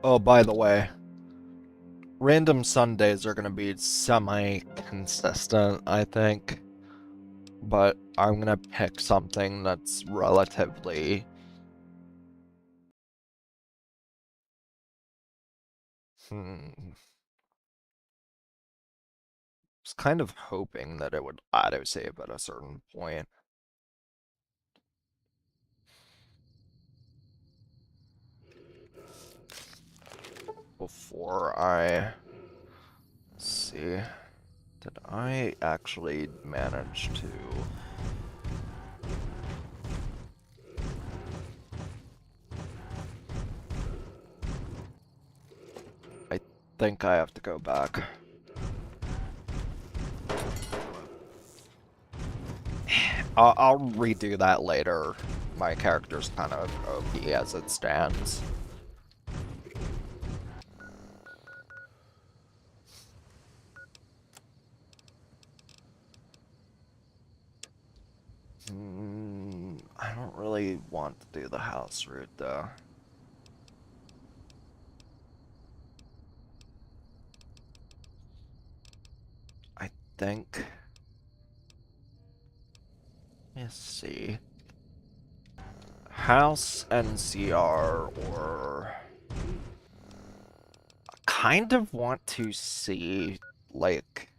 Speaker 1: Oh, by the way, random Sundays are gonna be semi-consistent, I think. But I'm gonna pick something that's relatively... I was kind of hoping that it would autosave at a certain point. Before I... Let's see... Did I actually manage to... I think I have to go back. I'll redo that later. My character's kind of OP as it stands. I don't really want to do the house route though. I think... Let's see. House NCR or... I kind of want to see, like...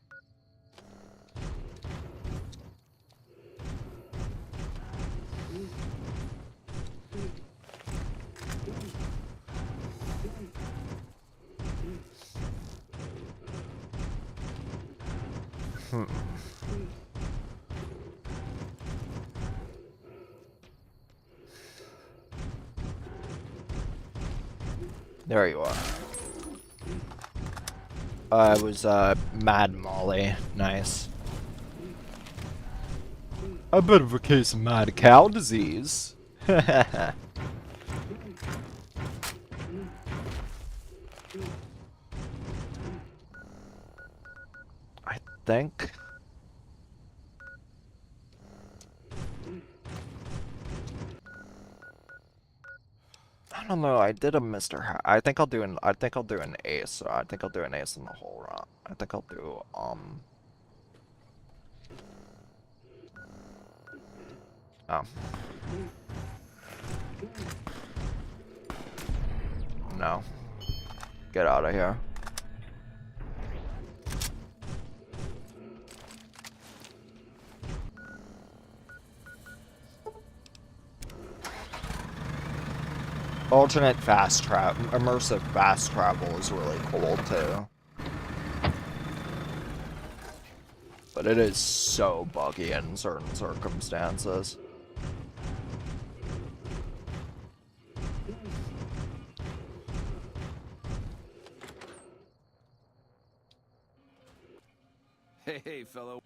Speaker 1: There you are. It was, Mad Molly. Nice. A bit of a case of mad cow disease. I think... I don't know, I did a Mr. I think I'll do an ace. I think I'll do an ace in the whole run. I think I'll do oh. No. Get out of here. Alternate fast travel, immersive fast travel is really cool too. But it is so buggy in certain circumstances.
Speaker 4: Hey, fellow.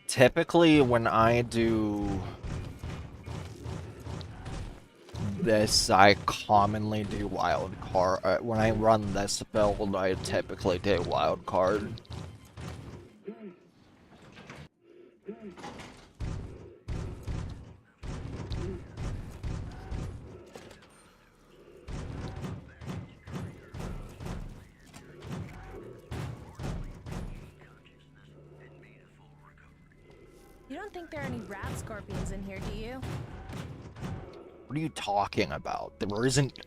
Speaker 1: Typically, when I do this, I commonly do wild card. When I run this build, I typically do wild card.
Speaker 3: You don't think there are any rat scorpions in here, do you?
Speaker 1: What are you talking about? There isn't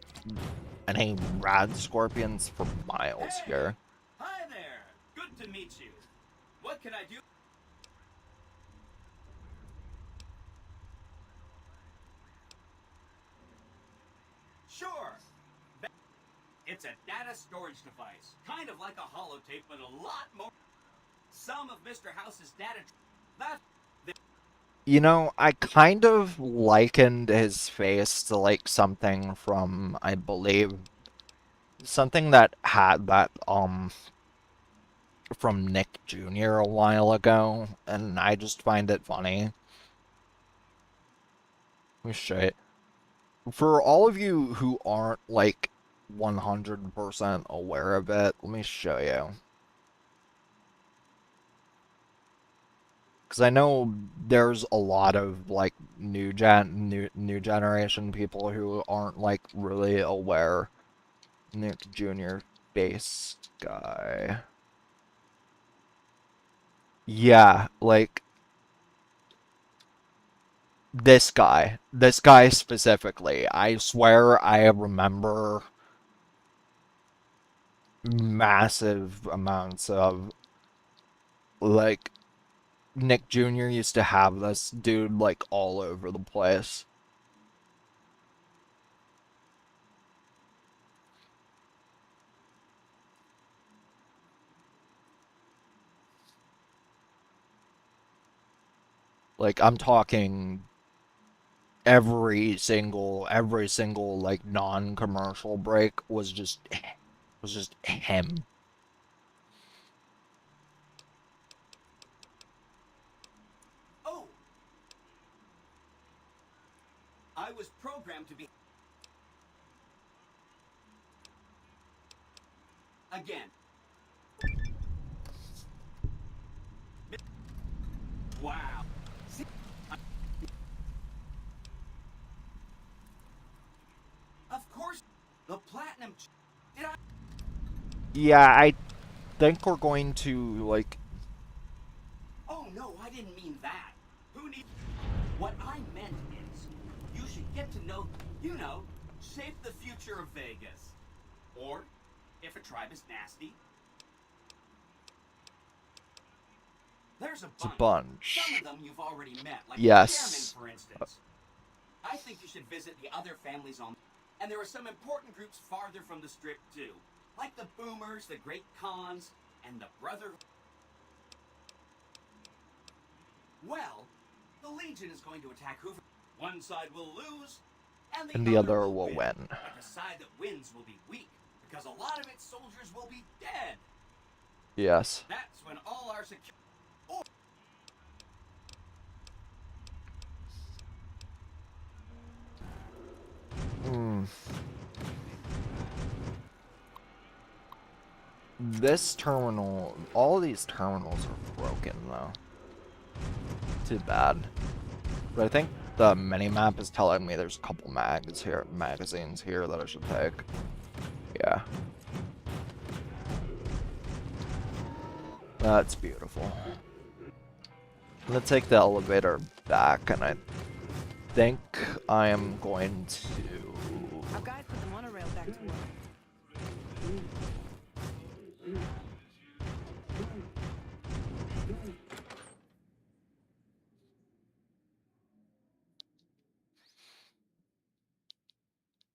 Speaker 1: any rad scorpions for miles here.
Speaker 7: Hi there. Good to meet you. What can I do? Sure. It's a data storage device, kind of like a holotape, but a lot more. Some of Mr. House's data.
Speaker 1: You know, I kind of likened his face to like something from, I believe, something that had that, from Nick Jr. a while ago, and I just find it funny. Let me show you. For all of you who aren't, like, 100% aware of it, let me show you. Because I know there's a lot of, like, new generation people who aren't, like, really aware. Nick Jr. face guy. Yeah, like, this guy specifically. I swear I remember massive amounts of, like, Nick Jr. used to have this dude, like, all over the place. Like, I'm talking every single like non-commercial break was just him.
Speaker 7: Oh! I was programmed to be... Again. Wow. See? Of course, the platinum... Did I...
Speaker 1: Yeah, I think we're going to, like...
Speaker 7: Oh, no, I didn't mean that. Who needs... What I meant is, you should get to know, you know, shape the future of Vegas. Or, if a tribe is nasty, there's a bunch. Some of them you've already met, like
Speaker 1: yes.
Speaker 7: the chairman, for instance. I think you should visit the other families on... And there are some important groups farther from the strip, too. Like the Boomers, the Great Khans, and the Brother... Well, the Legion is going to attack Hoover. One side will lose, and the other will win. But the side that wins will be weak, because a lot of its soldiers will be dead.
Speaker 1: Yes.
Speaker 7: That's when all our security... Oh.
Speaker 1: This terminal, all of these terminals are broken though. Too bad. But I think the minimap is telling me there's a couple magazines here that I should take. Yeah. That's beautiful. I'm gonna take the elevator back, and I think I am going to...
Speaker 3: Our guys put the monorail back to work.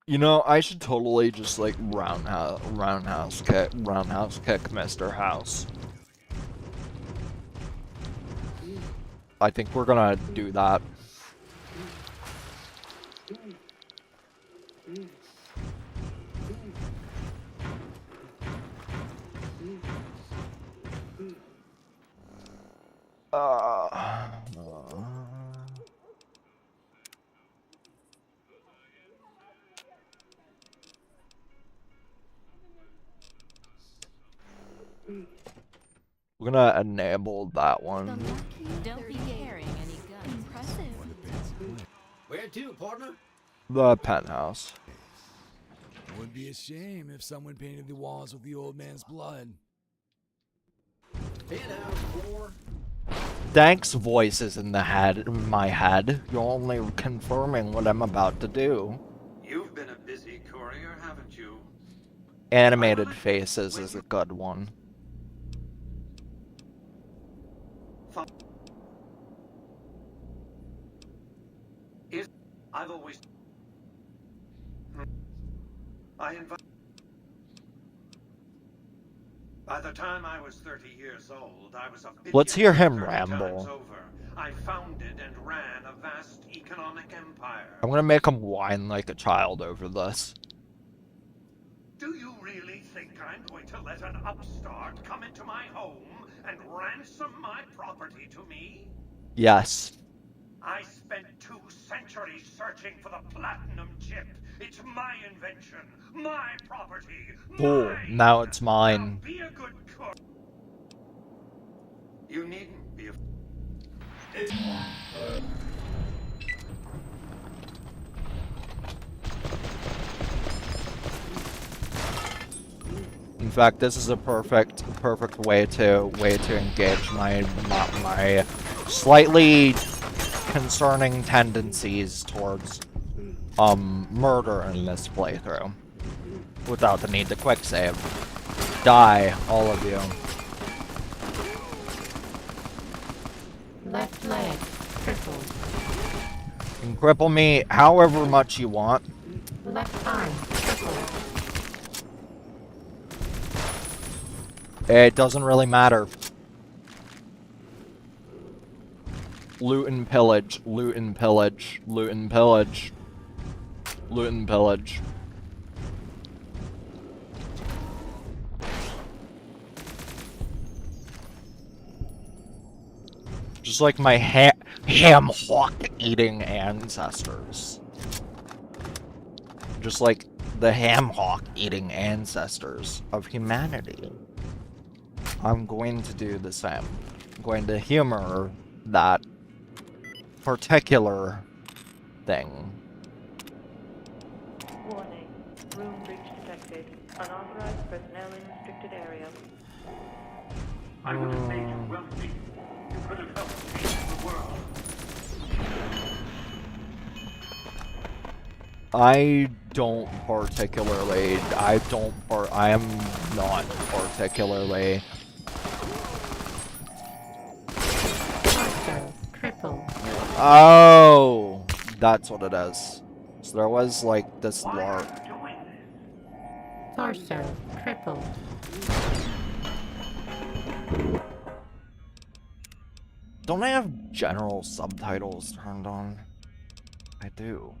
Speaker 1: You know, I should totally just like roundhouse kick Mr. House. I think we're gonna do that. We're gonna enable that one.
Speaker 3: Don't be carrying any guns. Impressive.
Speaker 4: Where to, partner?
Speaker 1: The penthouse.
Speaker 14: Would be a shame if someone painted the walls with the old man's blood.
Speaker 1: Thanks, voices in my head. You're only confirming what I'm about to do.
Speaker 15: You've been a busy courier, haven't you?
Speaker 1: Animated faces is a good one.
Speaker 15: I've always... By the time I was 30 years old, I was a...
Speaker 1: Let's hear him ramble.
Speaker 15: Over. I founded and ran a vast economic empire.
Speaker 1: I'm gonna make him whine like a child over this.
Speaker 15: Do you really think I'm going to let an upstart come into my home and ransom my property to me?
Speaker 1: Yes.
Speaker 15: I spent 2 centuries searching for the platinum chip. It's my invention, my property.
Speaker 1: Cool. Now it's mine.
Speaker 15: Now be a good cook. You needn't be a...
Speaker 1: In fact, this is a perfect way to engage my slightly concerning tendencies towards murder in this playthrough without the need to quick save. Die, all of you.
Speaker 5: Left leg crippled.
Speaker 1: You can cripple me however much you want.
Speaker 5: Left arm crippled.
Speaker 1: It doesn't really matter. Loot and pillage, loot and pillage, loot and pillage, loot and pillage. Just like my ham hock eating ancestors. Just like the ham hock eating ancestors of humanity. I'm going to do the same. I'm going to humor that particular thing.
Speaker 5: Warning. Room breach detected. Unauthorized personnel in restricted area.
Speaker 15: I would have made you wealthy. You could have helped change the world.
Speaker 1: I am not particularly.
Speaker 5: Cripple.
Speaker 1: Oh, that's what it is. So there was like this lark.
Speaker 5: Torso. Cripple.
Speaker 1: Don't I have general subtitles turned on? I do.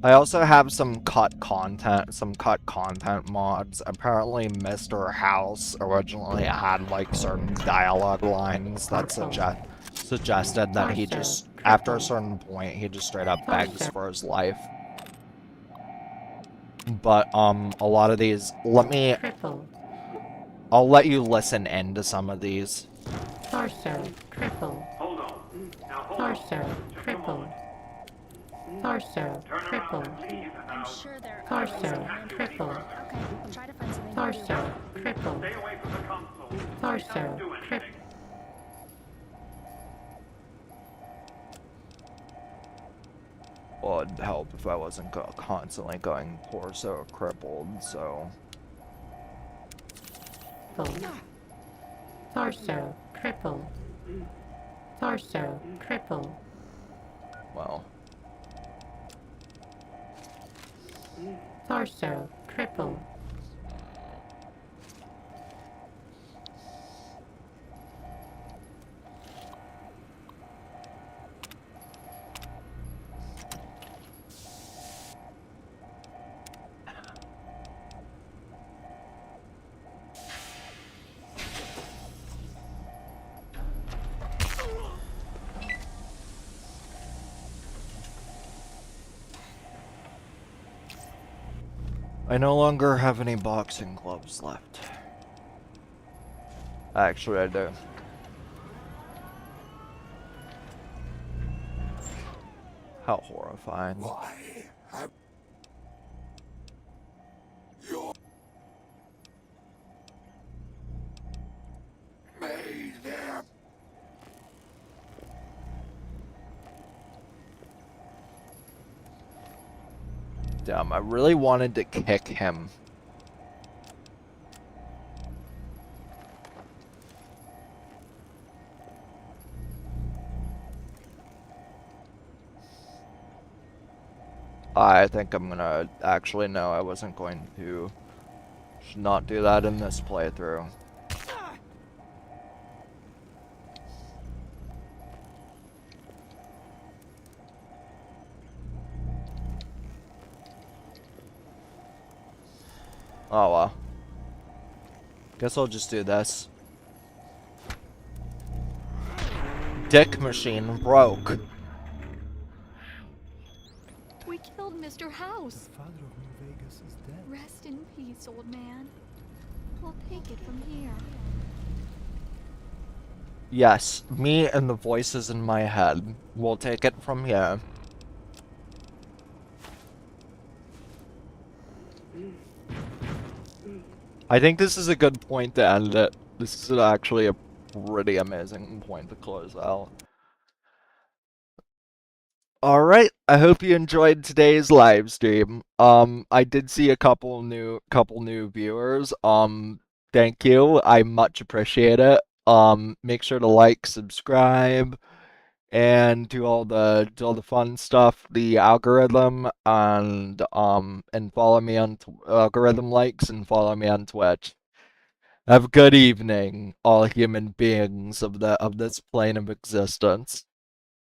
Speaker 1: I also have some cut content mods. Apparently Mr. House originally had like certain dialogue lines that suggested that he just, after a certain point, he just straight up begs for his life. But, a lot of these, I'll let you listen into some of these.
Speaker 5: Torso. Cripple.
Speaker 15: Hold on. Now hold
Speaker 5: Torso.
Speaker 15: on.
Speaker 5: Cripple. Torso. Cripple.
Speaker 3: I'm sure there are
Speaker 5: Torso.
Speaker 3: ways around it.
Speaker 5: Cripple.
Speaker 3: Okay, we'll try to find something to do.
Speaker 5: Torso. Cripple.
Speaker 15: Stay away from the console.
Speaker 5: Torso.
Speaker 15: Don't do anything.
Speaker 1: Well, it'd help if I wasn't constantly going torso crippled, so...
Speaker 5: Torso. Cripple. Torso. Cripple.
Speaker 1: Well...
Speaker 5: Torso. Cripple.
Speaker 1: I no longer have any boxing gloves left. Actually, I do. How horrifying.
Speaker 14: Why have you made them?
Speaker 1: Damn, I really wanted to kick him. I think I'm gonna... Actually, no, I wasn't going to... Should not do that in this playthrough. Oh well. Guess I'll just do this. Dick machine broke.
Speaker 16: We killed Mr. House.
Speaker 17: The father of New Vegas is dead.
Speaker 16: Rest in peace, old man. We'll take it from here.
Speaker 1: Yes, me and the voices in my head. We'll take it from here. I think this is a good point to end it. This is actually a pretty amazing point to close out. Alright, I hope you enjoyed today's live stream. I did see a couple new viewers. Thank you. I much appreciate it. Make sure to like, subscribe, and do all the fun stuff, the algorithm, and follow me on algorithm likes and follow me on Twitch. Have a good evening, all human beings of this plane of existence.